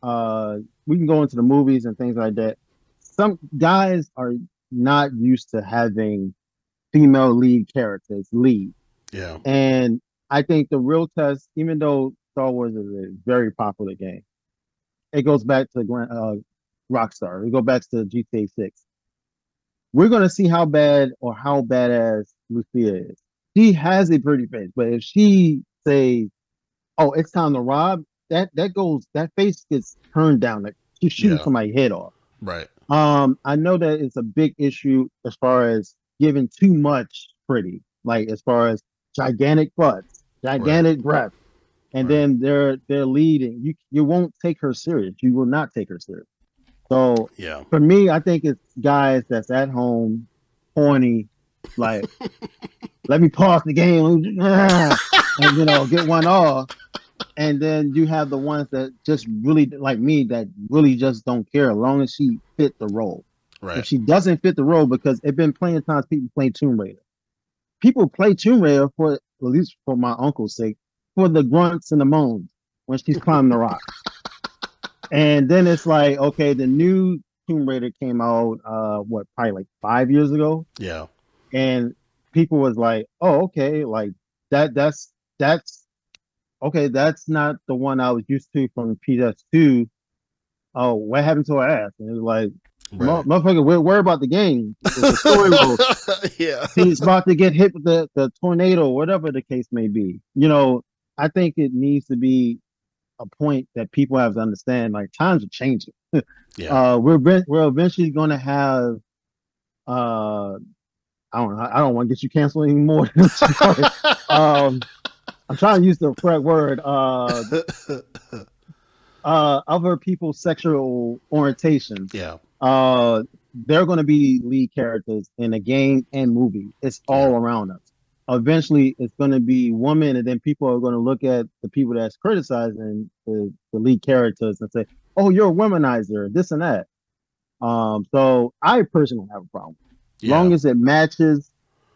we can go into the movies and things like that. Some guys are not used to having female lead characters lead. Yeah. And I think the real test, even though Star Wars is a very popular game, it goes back to Rockstar. It goes back to GTA 6. we're gonna see how bad or how badass Lucia is. She has a pretty face, but if she say, "Oh, it's time to rob," that face gets turned down. Like she's shooting Yeah. somebody's head off. Right. I know that it's a big issue as far as giving too much pretty, like as far as gigantic butts, Right. gigantic breasts, and Right. then they're leading. You won't take her serious. You will not take her serious. So Yeah. for me, I think it's guys that's at home, horny, like let me pause the game and get one off. And then you have the ones that just really like me that really just don't care as long as she fit the role. If Right. she doesn't fit the role, because it's been plenty of times people play Tomb Raider. People play Tomb Raider for at least for my uncle's sake, for the grunts and the moans when she's climbing the rock. And then it's like, okay, the new Tomb Raider came out probably like 5 years ago. Yeah. And people was like, oh, okay, like that's okay, that's not the one I was used to from PS2. Oh, what happened to her ass? And it was like, Right. motherfucker, we're worried about the game, the story mode. Yeah. He's about to get hit with the tornado, whatever the case may be. I think it needs to be a point that people have to understand. Like times are changing. Yeah. We're eventually going to have. I don't want to get you canceled anymore. um, I'm trying to use the correct word. Other people's sexual orientations. Yeah. They're going to be lead characters in a game and movie. It's all Yeah. around us. Eventually, it's going to be women, and then people are going to look at the people that's criticizing the lead characters and say, "Oh, you're a womanizer, this and that." So I personally have a problem. As Yeah. long as it matches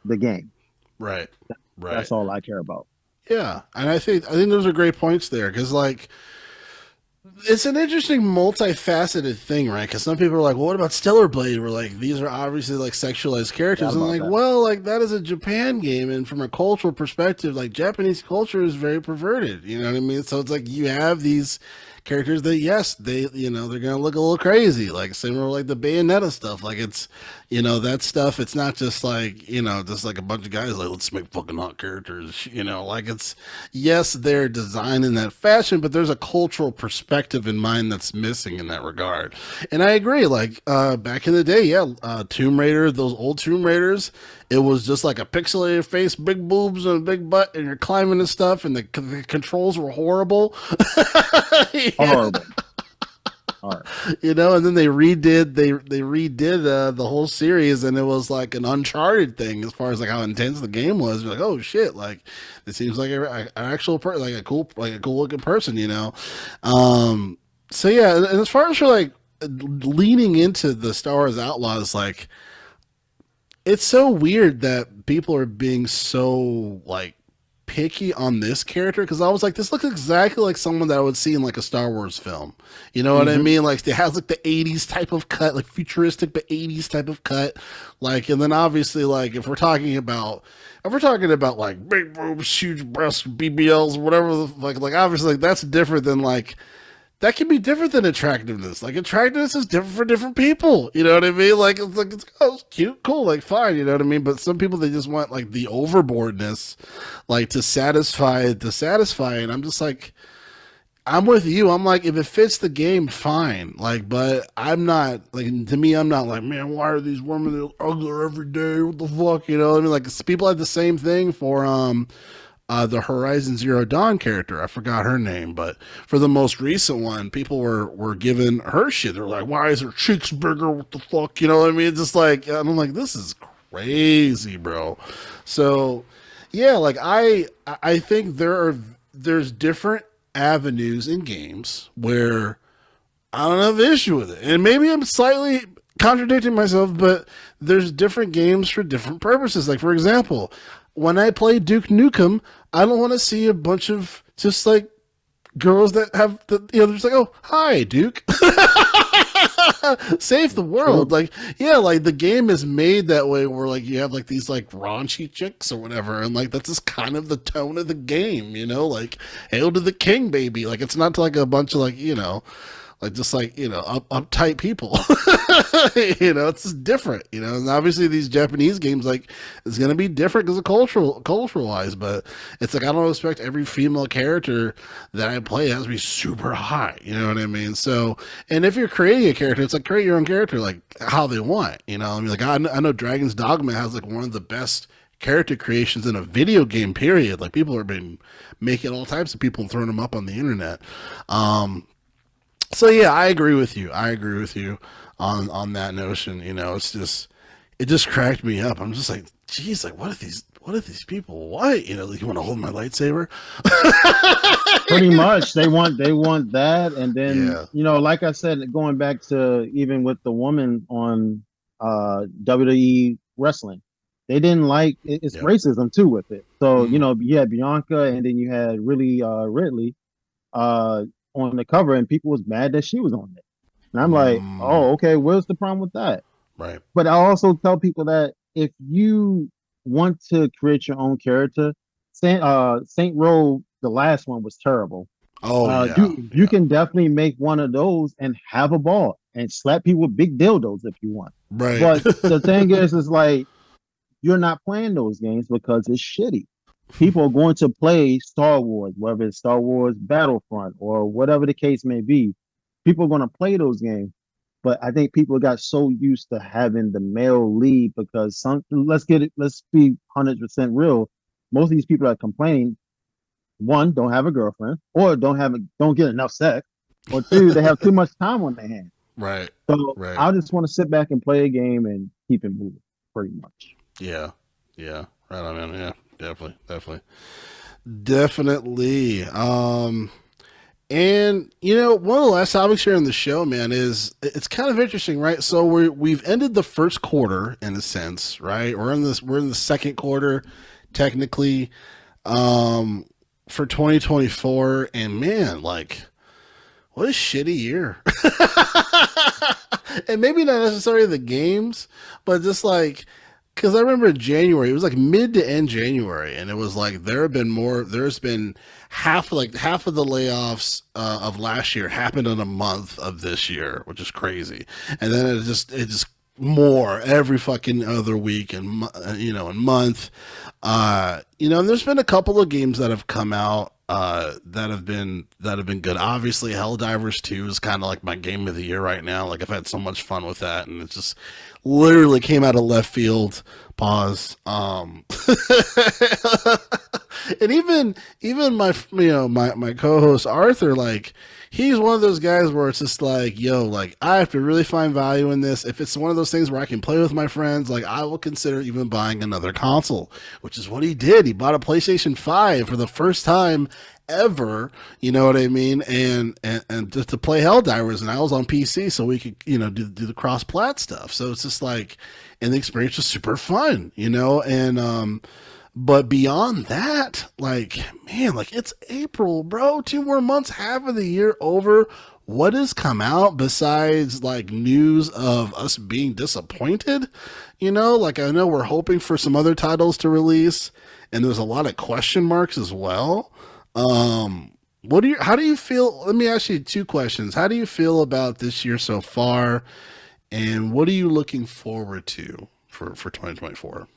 the game, Right. Right. that's all I care about. Yeah. And I think those are great points there because like it's an interesting multifaceted thing, right? Because some people are like, well, what about Stellar Blade? Where like these are obviously like sexualized Yeah, characters, and about like, that. well, like that is a Japan game, and from a cultural perspective, like Japanese culture is very perverted. You know what I mean? So it's like you have these characters that yes, they're gonna look a little crazy, like similar like the Bayonetta stuff. Like it's that stuff. It's not just like just like a bunch of guys like let's make fucking hot characters. Like it's yes, they're designed in that fashion, but there's a cultural perspective in mind that's missing in that regard. And I agree. Like back in the day, yeah, Tomb Raider, those old Tomb Raiders, it was just like a pixelated face, big boobs and a big butt, and you're climbing and stuff, and the controls were horrible. Yeah. Horrible. Horrible. And then they redid the whole series, and it was like an Uncharted thing as far as like how intense the game was. You're like, oh shit, like it seems like an actual like a cool looking person. So yeah, and as far as for like leaning into the Star Wars Outlaws, like it's so weird that people are being so like picky on this character because I was like, this looks exactly like someone that I would see in like a Star Wars film. You know what I Hmm. mean? Like it has like the '80s type of cut, like futuristic but '80s type of cut. Like, and then obviously like if we're talking about like big boobs, huge breasts, BBLs, whatever, like obviously like that's different than like that can be different than attractiveness. Like attractiveness is different for different people. You know what I mean? Like it's cute, cool, like fine. You know what I mean? But some people they just want like the overboardness, like to satisfy. And I'm just like, I'm with you. I'm like, if it fits the game, fine. Like, but I'm not like to me, I'm not like, man, why are these women ugly every day? What the fuck? You know what I mean? Like people have the same thing for the Horizon Zero Dawn character. I forgot her name, but for the most recent one, people were giving her shit. They're like, "Why is her cheeks bigger? What the fuck?" You know what I mean? It's just like, and I'm like, this is crazy, bro. So, yeah, like I think there's different avenues in games where I don't have an issue with it, and maybe I'm slightly contradicting myself, but there's different games for different purposes. Like for example, when I play Duke Nukem, I don't want to see a bunch of just like girls that have they're just like, oh, hi, Duke. Save the world. True. Like, yeah, like the game is made that way where like you have like these like raunchy chicks or whatever, and like that's just kind of the tone of the game, like hail to the king, baby. Like it's not like a bunch of like, like just like uptight people. It's just different. And obviously these Japanese games like it's gonna be different because of cultural wise, but it's like I don't expect every female character that I play has to be super high. You know what I mean? So, and if you're creating a character, it's like create your own character like how they want. I mean, like I know Dragon's Dogma has like one of the best character creations in a video game period. Like people have been making all types of people and throwing them up on the internet. So yeah, I agree with you. I agree with you on that notion. It just cracked me up. I'm just like, geez, like what if these people what? Like you want to hold my lightsaber? Pretty much, they want that, and then Yeah. like I said, going back to even with the woman on WWE wrestling, they didn't like it's Yep. racism too with it. So Mm, you had Bianca, and then you had really Ridley uh on the cover, and people was mad that she was on it. And I'm like, mm, oh, okay, where's the problem with that? right. But I also tell people that if you want to create your own character, Saint Row, the last one was terrible. Oh yeah. You Yeah. can definitely make one of those and have a ball and slap people with big dildos if you want. Right. But the thing is like you're not playing those games because it's shitty. People are going to play Star Wars, whether it's Star Wars Battlefront or whatever the case may be. People are going to play those games. But I think people got so used to having the male lead because let's be 100% real. Most of these people are complaining, one, don't have a girlfriend, or don't get enough sex, or two, they have too much time on their hands. Right. So Right. I just want to sit back and play a game and keep it moving, pretty much. Yeah. Yeah. Right on, man. Yeah. Definitely. Definitely. Definitely. And one of the last topics here on the show, man, is it's kind of interesting, right? So we've ended the first quarter in a sense, right? We're in the second quarter, technically, um, for 2024, and man, like what a shitty year. And maybe not necessarily the games, but just like because I remember in January, it was like mid to end January, and it was like there's been half of the layoffs of last year happened in a month of this year, which is crazy. And then it just more every fucking other week and and month. And there's been a couple of games that have come out that have been good. Obviously, Helldivers 2 is kind of like my game of the year right now. Like I've had so much fun with that, and it just literally came out of left field. Pause. And even my co-host Arthur, like he's one of those guys where it's just like, yo, like I have to really find value in this. If it's one of those things where I can play with my friends, like I will consider even buying another console, which is what he did. He bought a PlayStation 5 for the first time ever, you know what I mean? And just to play Helldivers, and I was on PC, so we could, do the cross plat stuff. So it's just like, and the experience was super fun, and but beyond that, like, man, like it's April, bro. 2 more months, half of the year over. What has come out besides like news of us being disappointed? Like I know we're hoping for some other titles to release, and there's a lot of question marks as well. How do you feel? Let me ask you two questions. How do you feel about this year so far? And what are you looking forward to for 2024?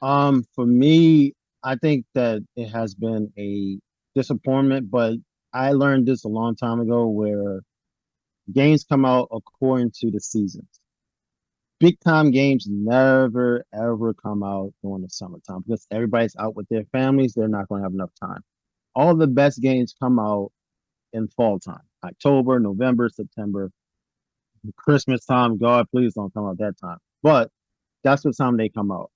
For me, I think that it has been a disappointment, but I learned this a long time ago where games come out according to the seasons. Big time games never ever come out during the summertime because everybody's out with their families. They're not going to have enough time. All the best games come out in fall time, October, November, September, Christmas time. God, please don't come out that time. But that's what time they come out.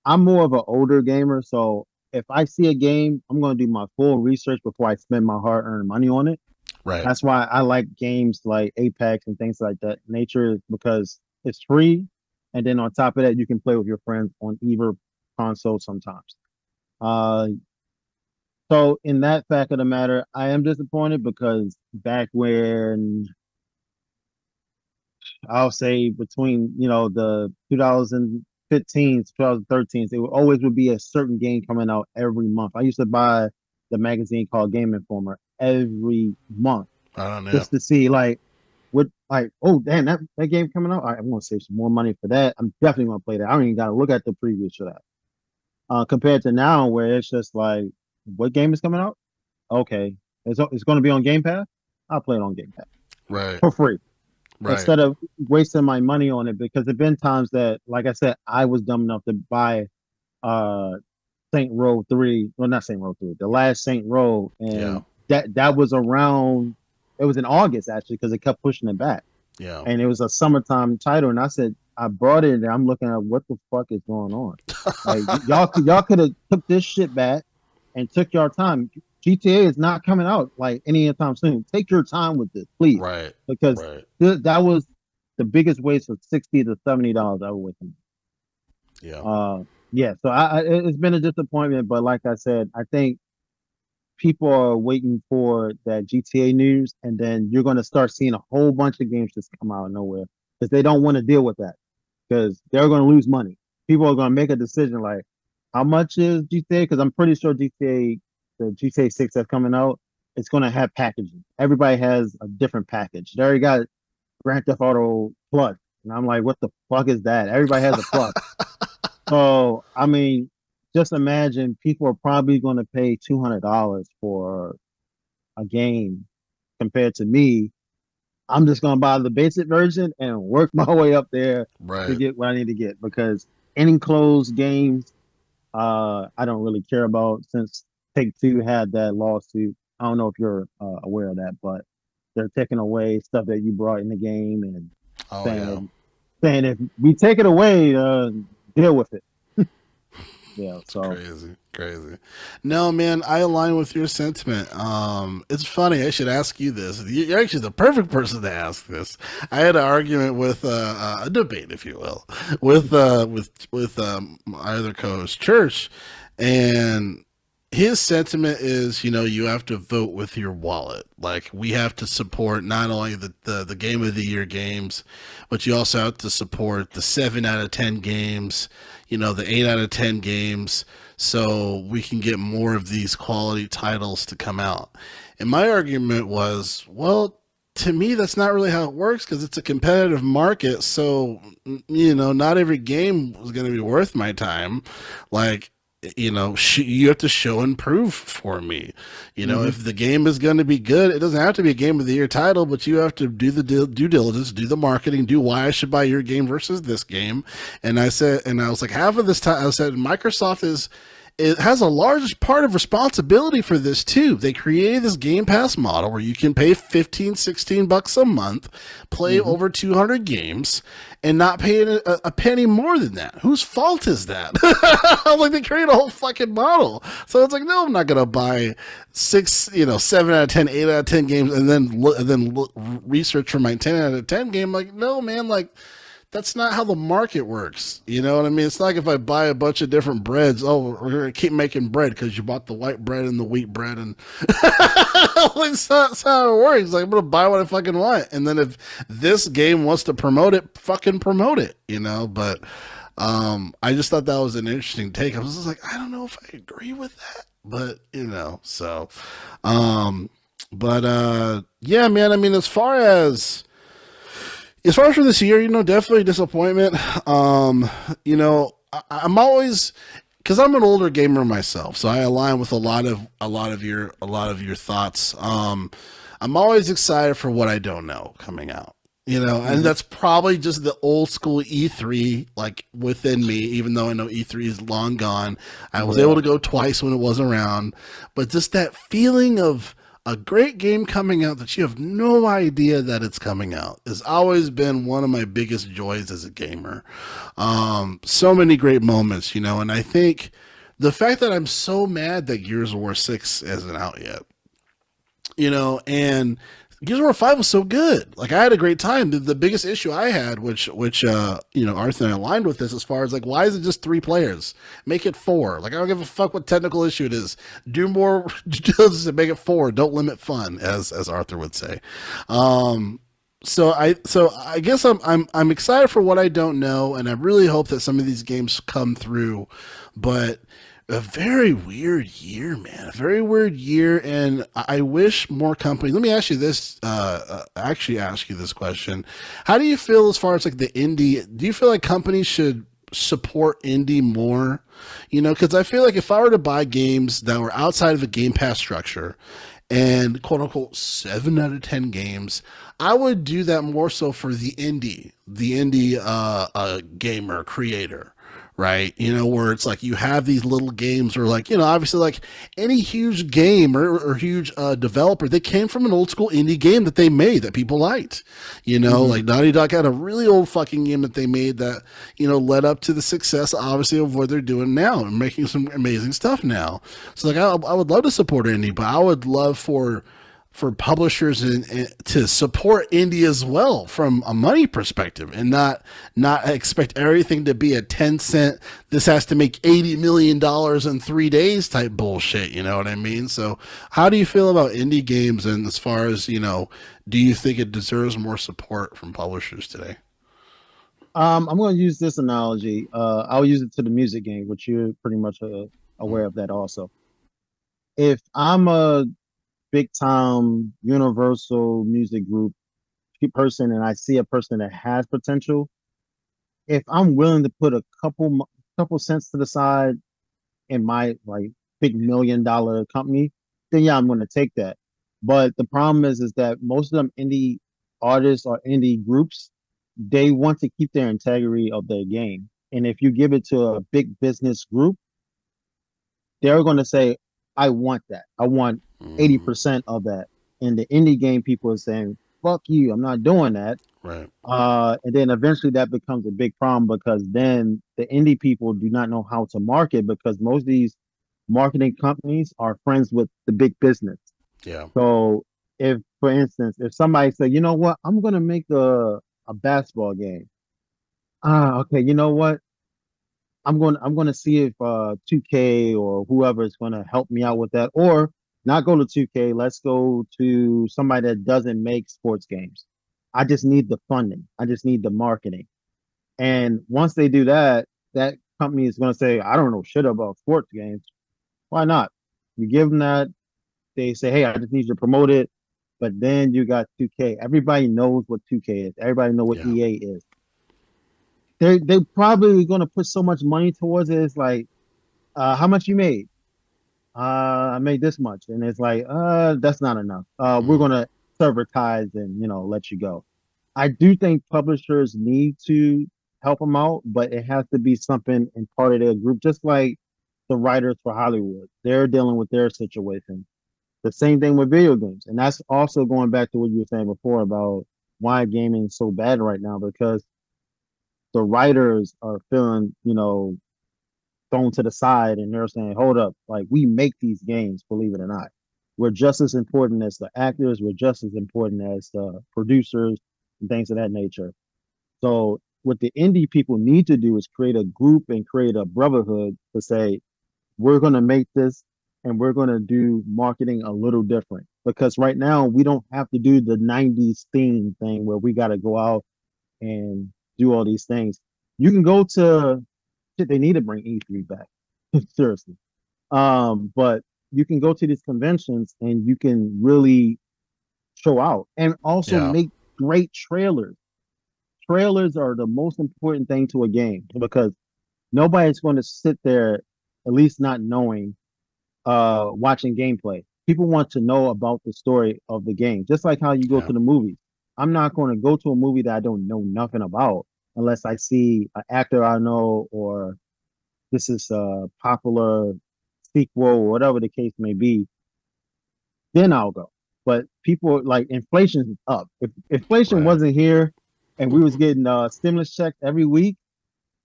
I'm more of an older gamer, so if I see a game, I'm going to do my full research before I spend my hard-earned money on it. Right. That's why I like games like Apex and things like that nature because it's free, and then on top of that, you can play with your friends on either console sometimes. Uh, so in that fact of the matter, I am disappointed because back when I'll say between the 2015 2013, it would always would be a certain game coming out every month. I used to buy the magazine called Game Informer every month. I don't know. just to see like what like oh damn that game coming out. All right, I'm gonna save some more money for that. I'm definitely gonna play that. I don't even gotta look at the previews for that. Compared to now where it's just like what game is coming out? Okay, it's gonna be on Game Pass. I'll play it on Game Pass Right. for free Right. instead of wasting my money on it because there've been times that, like I said, I was dumb enough to buy uh Saint Row 3, well not Saint Row 3, the last Saint Row, Yeah. and that was around it was in August actually because they kept pushing it back. Yeah. And it was a summertime title, and I said I brought it and I'm looking at what the fuck is going on. Like y'all could have took this shit back and took your time. GTA is not coming out like anytime soon. Take your time with this, please, Right. because Right. that was the biggest waste of $60 to $70 I was wasting. Yeah. Yeah. So it's been a disappointment, but like I said, I think people are waiting for that GTA news, and then you're going to start seeing a whole bunch of games just come out of nowhere because they don't want to deal with that because they're going to lose money. People are going to make a decision like, how much is GTA? Because I'm pretty sure the GTA 6 that's coming out, it's going to have packaging. Everybody has a different package. They already got Grand Theft Auto Plus, and I'm like, what the fuck is that? Everybody has a plus. So I mean, just imagine people are probably going to pay $200 for a game compared to me. I'm just going to buy the basic version and work my way up there to Right. get what I need to get because enclosed games, I don't really care about since Take Two had that lawsuit. I don't know if you're aware of that, but they're taking away stuff that you brought in the game and Oh yeah. saying saying if we take it away, deal with it. Yeah, It's so crazy, crazy. No, man, I align with your sentiment. It's funny. I should ask you this. You're actually the perfect person to ask this. I had an argument with a debate, if you will, with my other co-host, Church, and his sentiment is, you have to vote with your wallet. Like we have to support not only the game of the year games, but you also have to support the 7 out of 10 games, the 8 out of 10 games, so we can get more of these quality titles to come out. And my argument was, well, to me, that's not really how it works because it's a competitive market. So, not every game is going to be worth my time. Like, you have to show and prove for me. hmm If the game is going to be good, it doesn't have to be a game of the year title, but you have to do the due diligence, do the marketing, do why I should buy your game versus this game. And I was like, half of this time, I said, Microsoft it has a large part of responsibility for this too. They created this Game Pass model where you can pay 15, $16 a month, play hmm over 200 games, and not pay a penny more than that. Whose fault is that? Like they create a whole fucking model. So it's like, no, I'm not gonna buy 7 out of 10, 8 out of 10 games, and then research for my 10 out of 10 game. Like, no, man, like that's not how the market works. You know what I mean? It's not like if I buy a bunch of different breads, oh, we're going to keep making bread because you bought the white bread and the wheat bread. And that's not how it works. Like, I'm going to buy what I fucking want. And then if this game wants to promote it, fucking promote it. But I just thought that was an interesting take. I was just like, I don't know if I agree with that. But, so. Yeah, man, I mean, as far as for this year, definitely disappointment. I'm always because I'm an older gamer myself, so I align with a lot of your thoughts. I'm always excited for what I don't know coming out. And hmm that's probably just the old school E3 like within me. Even though I know E3 is long gone, I was able yeah, to go twice when it was around, but just that feeling of a great game coming out that you have no idea that it's coming out has always been one of my biggest joys as a gamer. So many great moments, and I think the fact that I'm so mad that Gears of War 6 isn't out yet, and Gears of War 5 was so good. Like I had a great time. The biggest issue I had, which Arthur and I aligned with this as far as like, why is it just 3 players? Make it 4. Like I don't give a fuck what technical issue it is. Do more due diligence and make it 4. Don't limit fun, as Arthur would say. So I guess I'm excited for what I don't know, and I really hope that some of these games come through. But A very weird year, man. A very weird year, and I wish more companies. Let me ask you this. Actually, ask you this question: how do you feel as far as like the indie? Do you feel like companies should support indie more? You know, because I feel like if I were to buy games that were outside of a Game Pass structure, and quote unquote 7 out of 10 games, I would do that more so for the indie gamer creator, right? You know, where it's like you have these little games, or like, you know, obviously like any huge game or huge developer, they came from an old school indie game that they made that people liked. You know, Hmm. like Naughty Dog had a really old fucking game that they made that, you know, led up to the success, obviously, of what they're doing now and making some amazing stuff now. So, like, I would love to support indie, but I would love for publishers and to support indie as well from a money perspective, and not expect everything to be a 10 cent. This has to make $80 million in 3 days type bullshit. You know what I mean? So, how do you feel about indie games? And as far as you know, do you think it deserves more support from publishers today? I'm going to use this analogy. I'll use it to the music game, which you're pretty much aware of that also. If I'm a big time Universal music group person and I see a person that has potential, if I'm willing to put a couple cents to the side in my like big $1 million company, then yeah, I'm going to take that. But the problem is that most of them indie artists or indie groups, they want to keep their integrity of their game. And if you give it to a big business group, they're going to say, I want that. I want Mm-hmm. 80% of that. And the indie game people are saying, fuck you, I'm not doing that. Right. And then eventually that becomes a big problem because then the indie people do not know how to market because most of these marketing companies are friends with the big business. Yeah. So if, for instance, if somebody said, you know what, I'm going to make a basketball game. Okay, you know what? I'm going to see if 2K or whoever is going to help me out with that, or not go to 2K. Let's go to somebody that doesn't make sports games. I just need the funding. I just need the marketing. And once they do that, that company is going to say, I don't know shit about sports games. Why not? You give them that. They say, hey, I just need you to promote it. But then you got 2K. Everybody knows what 2K is. Everybody know what Yeah. EA is. They probably going to put so much money towards it. It's like, how much you made? I made this much, and it's like, that's not enough. We're Mm-hmm. gonna advertise and let you go. I do think publishers need to help them out, but it has to be something in part of their group, just like the writers for Hollywood. They're dealing with their situation. The same thing with video games, and that's also going back to what you were saying before about why gaming is so bad right now because the writers are feeling, thrown to the side and they're saying, hold up, like we make these games, believe it or not. We're just as important as the actors, we're just as important as the producers and things of that nature. So what the indie people need to do is create a group and create a brotherhood to say, we're gonna make this and we're gonna do marketing a little different. Because right now we don't have to do the 90s theme thing where we gotta go out and do all these things. You can go to shit, they need to bring E3 back. Seriously. But you can go to these conventions and you can really show out and also Yeah. make great trailers. Trailers are the most important thing to a game because nobody's going to sit there, at least not knowing, watching gameplay. People want to know about the story of the game, just like how you go Yeah. to the movies. I'm not going to go to a movie that I don't know nothing about unless I see an actor I know or this is a popular sequel or whatever the case may be, then I'll go. But people like inflation is up. If inflation Right. wasn't here and we was getting stimulus checks every week,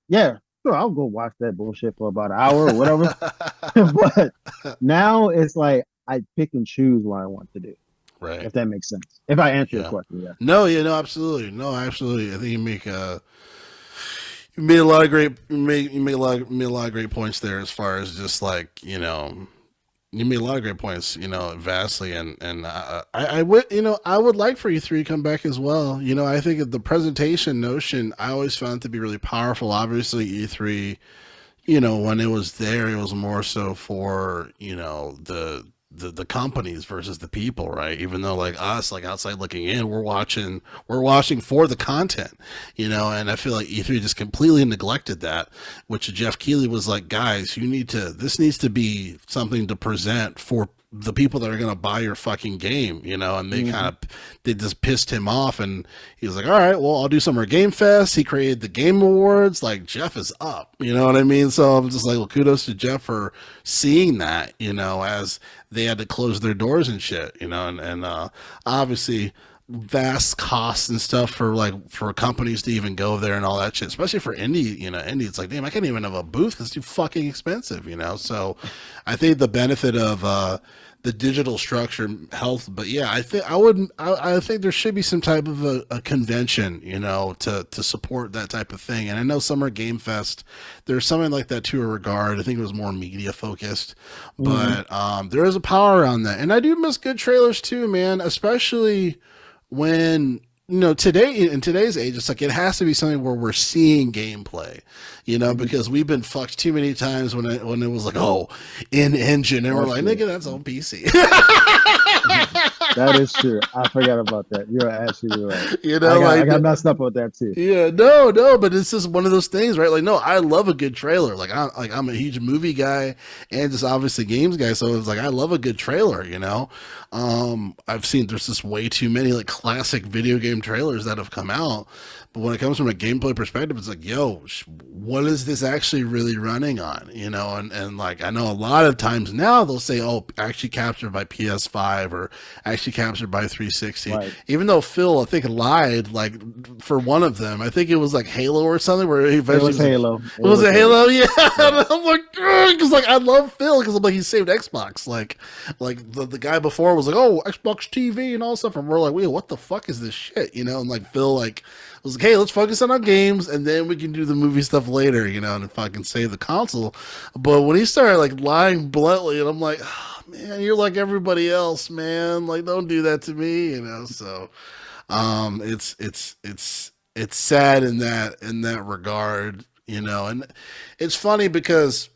yeah, sure, I'll go watch that bullshit for about an hour or whatever. But now it's like I pick and choose what I want to do, Right. if that makes sense. If I answer your Yeah. question, yeah. No, yeah, no, absolutely. No, absolutely. I think you made a lot of great you made a lot made a lot of great points there as far as just like, you know, you made a lot of great points, you know, vastly, and I would, you know, I would like for E3 to come back as well. You know, I think the presentation notion I always found it to be really powerful. Obviously, E3, when it was there, it was more so for, the companies versus the people, right? Even though like us, like outside looking in, we're watching for the content, and I feel like E3 just completely neglected that, which Jeff Keighley was like, guys, this needs to be something to present for the people that are going to buy your fucking game, and they just pissed him off, and he was like, all right, well, I'll do Summer Game Fest. He created the Game Awards. Like, Jeff is up, you know what I mean? So I'm just like, well, kudos to Jeff for seeing that, as they had to close their doors and shit, and obviously vast costs and stuff for companies to even go there and all that shit, especially for indie, it's like, damn, I can't even have a booth because it's too fucking expensive, so I think the benefit of the digital structure health, but yeah, I think there should be some type of a convention, to support that type of thing. And I know Summer Game Fest, there's something like that to a regard. I think it was more media focused, but there is a power around that. And I do miss good trailers too, man, especially when today, in today's age, it's like it has to be something where we're seeing gameplay, because we've been fucked too many times when it was like, oh, in engine, and we're like, nigga, that's on PC. That is true. I forgot about that. You're absolutely right. I got messed up with that too. Yeah, no, but it's just one of those things, right? Like, no, I love a good trailer. Like, I'm a huge movie guy and just obviously games guy, so it's like I love a good trailer. I've seen there's just way too many like classic video game trailers that have come out. But when it comes from a gameplay perspective, it's like, yo, what is this actually really running on? And like, I know a lot of times now they'll say, oh, actually captured by PS5 or actually captured by 360. Right. Even though Phil, I think, lied, like, for one of them. I think it was like Halo or something where he eventually was Halo. Was it Halo? Yeah. And I'm like, because like, I love Phil because I'm like, he saved Xbox. Like the guy before was like, oh, Xbox TV and all stuff. And we're like, wait, what the fuck is this shit? And like, Phil, like, was like, hey, let's focus on our games and then we can do the movie stuff later, and if I can save the console. But when he started like lying bluntly, and I'm like, oh, man, you're like everybody else, man. Like, don't do that to me, So, it's sad in that regard, And it's funny because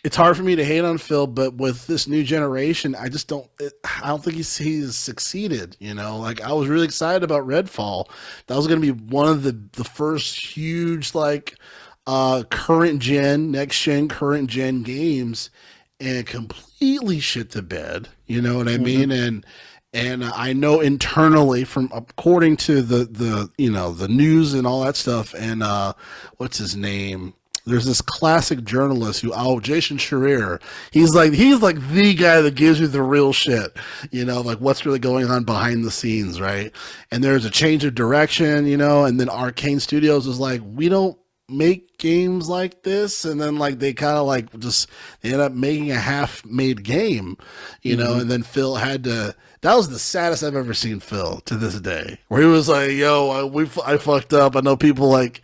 it's hard for me to hate on Phil, but with this new generation, I don't think he's succeeded. Like, I was really excited about Redfall. That was going to be one of the first huge, like, current gen current gen games, and completely shit the bed. You know what I mean? And I know internally, from according to the news and all that stuff, and what's his name? There's this classic journalist Jason Schreier. He's like the guy that gives you the real shit, like what's really going on behind the scenes, right? And there's a change of direction, and then Arcane Studios was like, we don't make games like this, and then like they kind of like they end up making a half-made game, and then Phil had to. That was the saddest I've ever seen Phil to this day, where he was like, yo, I fucked up. I know people like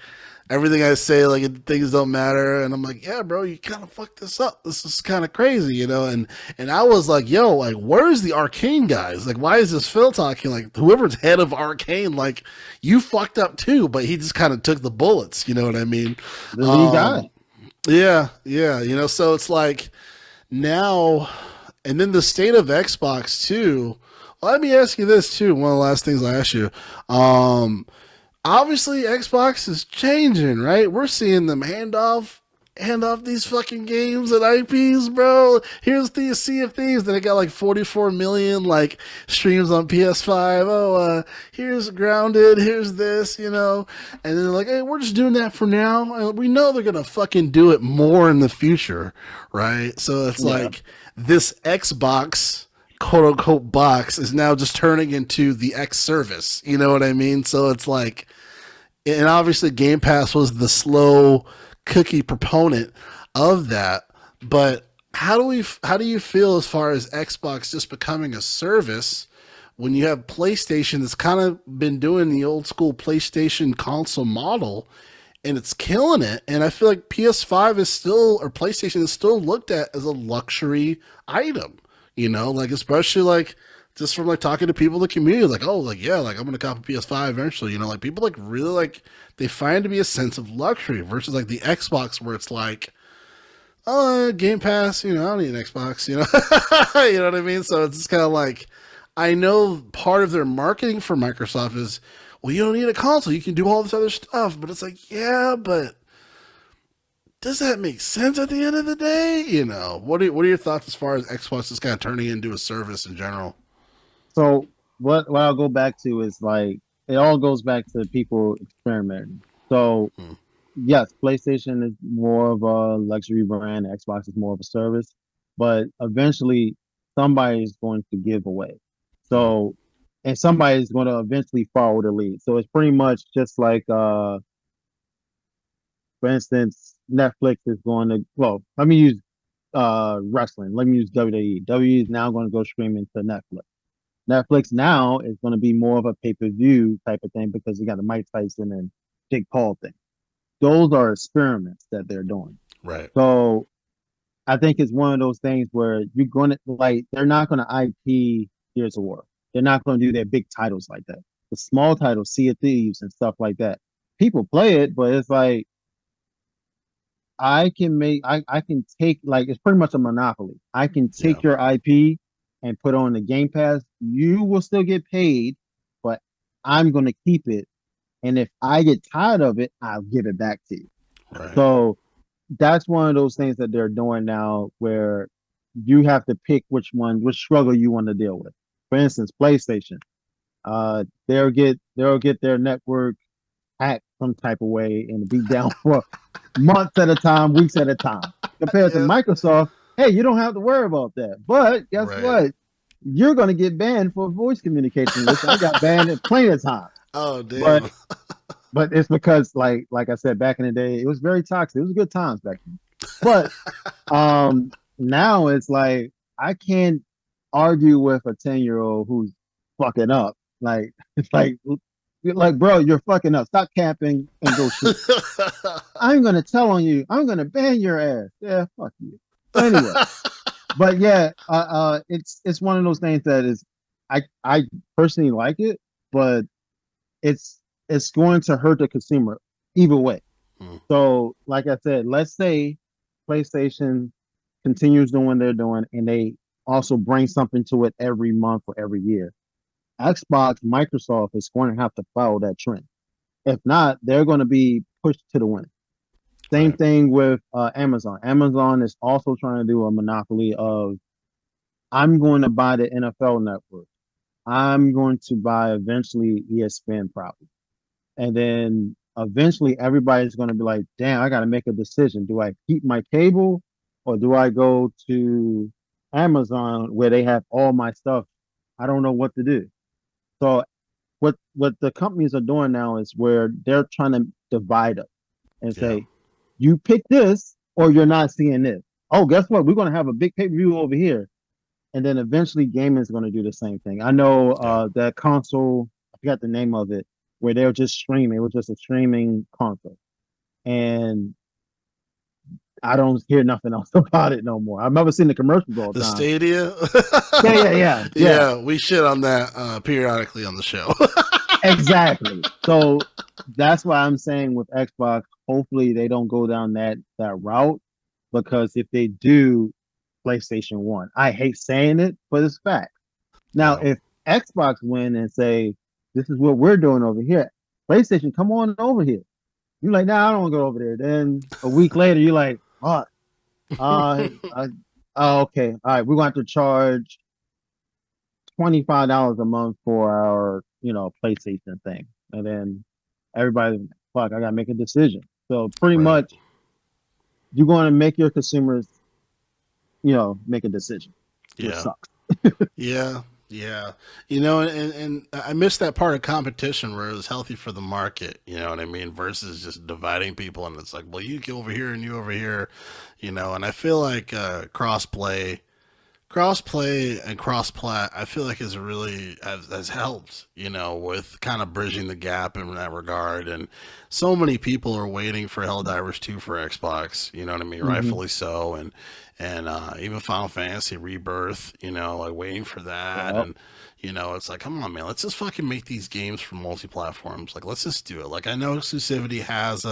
everything I say, like, things don't matter. And I'm like, yeah, bro, you kind of fucked this up. This is kind of crazy, And I was like, yo, like, where's the Arcane guys? Like, why is this Phil talking? Like, whoever's head of Arcane, like, you fucked up too. But he just kind of took the bullets, you know what I mean? The lead guy. Yeah. So it's like now, and then the state of Xbox too. Well, let me ask you this too. One of the last things I asked you. Obviously, Xbox is changing, right? We're seeing them hand off these fucking games and IPs, bro. Here's the Sea of Thieves. Then it got like 44 million like streams on PS5. Oh, here's Grounded. Here's this, And then they're like, hey, we're just doing that for now. We know they're gonna fucking do it more in the future, right? So it's like this Xbox quote unquote box is now just turning into the X service. You know what I mean? So it's like, and obviously Game Pass was the slow cookie proponent of that. But how do you feel as far as Xbox just becoming a service when you have PlayStation that's kind of been doing the old school PlayStation console model and it's killing it? And I feel like PS5 is still, or PlayStation is still looked at as a luxury item, like especially like just from like talking to people in the community, like, oh, like, yeah, like I'm gonna cop a PS5 eventually, you know, like people like really like they find it to be a sense of luxury versus like the Xbox where it's like, oh, Game Pass, you know, I don't need an Xbox, you know, you know what I mean? So it's just kind of like, I know part of their marketing for Microsoft is, well, you don't need a console, you can do all this other stuff, but it's like, yeah, but does that make sense at the end of the day? You know, what are your thoughts as far as Xbox is kind of turning into a service in general? So what I'll go back to is like it all goes back to people experimenting. So Hmm. yes, PlayStation is more of a luxury brand, Xbox is more of a service, but eventually somebody is going to give away. Hmm. So and somebody is going to eventually follow the lead. So it's pretty much just like for instance, Netflix is going to well, let me use wrestling. Let me use WWE. WWE is now going to go streaming to Netflix. Netflix now is going to be more of a pay-per-view type of thing because you got the Mike Tyson and Jake Paul thing. Those are experiments that they're doing. Right. So I think it's one of those things where you're going to like they're not going to IP Gears of War. They're not going to do their big titles like that. The small titles, Sea of Thieves and stuff like that. People play it, but it's like I can take like it's pretty much a monopoly. I can Yeah. take your IP and put on the Game Pass. You will still get paid, but I'm gonna keep it. And if I get tired of it, I'll give it back to you. Right. So that's one of those things that they're doing now where you have to pick which struggle you want to deal with. For instance, PlayStation. They'll get their network hacked some type of way and be down for months at a time, weeks at a time. Compared to Yeah. Microsoft, hey, you don't have to worry about that. But guess Right. what? You're going to get banned for voice communication. Listen, I got banned plenty of times. Oh But damn. but it's because like I said back in the day, it was very toxic. It was good times back then. But now it's like I can't argue with a 10-year-old who's fucking up. Like it's like bro, you're fucking up. Stop camping and go shoot. I'm gonna tell on you. I'm gonna ban your ass. Yeah, fuck you. But anyway, but yeah, it's one of those things that is, I personally like it, but it's it's going to hurt the consumer either way. Hmm. So, like I said, let's say PlayStation continues doing what they're doing, and they also bring something to it every month or every year. Xbox, Microsoft is going to have to follow that trend. If not, they're going to be pushed to the wind. Same Right. thing with Amazon. Amazon is also trying to do a monopoly of I'm going to buy the NFL network. I'm going to buy eventually ESPN probably. And then eventually everybody's going to be like, damn, I got to make a decision. Do I keep my cable or do I go to Amazon where they have all my stuff? I don't know what to do. So what the companies are doing now is where they're trying to divide us and Yeah. say, you pick this or you're not seeing this. Oh, guess what? We're going to have a big pay-per-view over here. And then eventually gaming is going to do the same thing. I know Yeah. that console, I forgot the name of it, where they were just streaming. It was just a streaming console. And I don't hear nothing else about it no more. I've never seen the commercials all the The time. Stadia. Yeah. Yeah, we shit on that periodically on the show. Exactly. So that's why I'm saying with Xbox, hopefully they don't go down that route because if they do, PlayStation won. I hate saying it, but it's fact. Now, Yeah. if Xbox win and say this is what we're doing over here, PlayStation, come on over here. You're like, nah, I don't want to go over there. Then a week later, you're like, oh, uh, uh, oh, okay, all right, we're going to have to charge $25 a month for our, PlayStation thing. And then everybody, fuck, I gotta make a decision. So pretty Right. much you're going to make your consumers, make a decision, which Yeah. sucks. Yeah. Yeah. You know, and I miss that part of competition where it was healthy for the market, you know what I mean, versus just dividing people and it's like, well, you go over here and you over here, you know, and I feel like crossplay and cross plat I feel like has helped, you know, with kind of bridging the gap in that regard. And so many people are waiting for Helldivers 2 for Xbox, you know what I mean, Hmm. rightfully so. and even Final Fantasy Rebirth, you know, like waiting for that. Yep. And, you know, it's like, come on, man, let's just fucking make these games for multi platforms. Like, let's just do it. Like, I know exclusivity has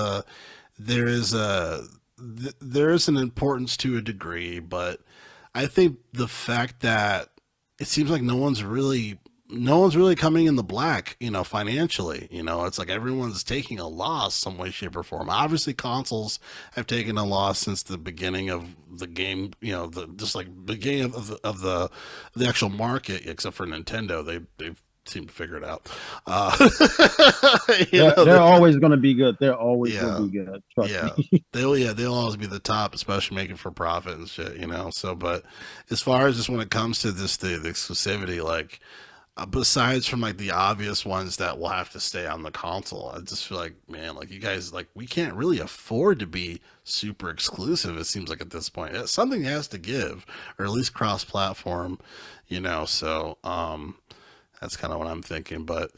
there is a, there is an importance to a degree, but I think the fact that it seems like no one's really coming in the black, you know, financially. You know, it's like everyone's taking a loss some way, shape, or form. Obviously, consoles have taken a loss since the beginning of the game. You know, the just like beginning of the actual market, except for Nintendo, they've seemed to figure it out. You know, They're always going to be good. They're always going yeah, to be good. Trust yeah. me. They'll always be the top, especially making for profit and shit, you know. So, but as far as just when it comes to this, the exclusivity, like besides from like the obvious ones that will have to stay on the console, I just feel like, man, like you guys, like we can't really afford to be super exclusive. It seems like at this point, it's something has to give, or at least cross-platform, you know. So, that's kind of what I'm thinking, but.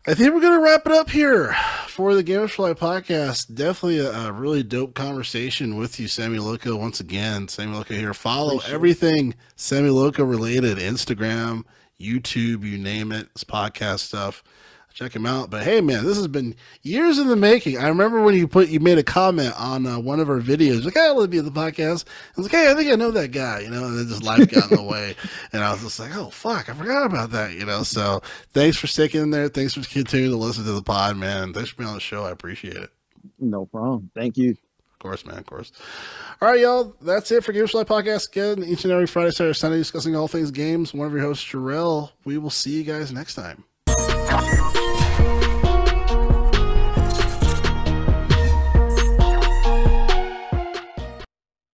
I think we're going to wrap it up here for the Gamers for Life podcast. Definitely a really dope conversation with you, Sammy Loco. Once again, Sammy Loco here. Follow Appreciate it. everything Sammy Loco related, Instagram, YouTube, you name it. It's podcast stuff. Check him out. But hey, man, this has been years in the making. I remember when you made a comment on one of our videos, like, "Hey, let me be on the podcast." I was like, "Hey, I think I know that guy," you know. And then just life got in the way, and I was just like, "Oh fuck, I forgot about that," you know. So thanks for sticking in there. Thanks for continuing to listen to the pod, man. Thanks for being on the show. I appreciate it. No problem. Thank you. Of course, man. Of course. All right, y'all. That's it for Games for Life podcast. Again, each and every Friday, Saturday, Sunday, discussing all things games. One of your hosts, Jarrell. We will see you guys next time.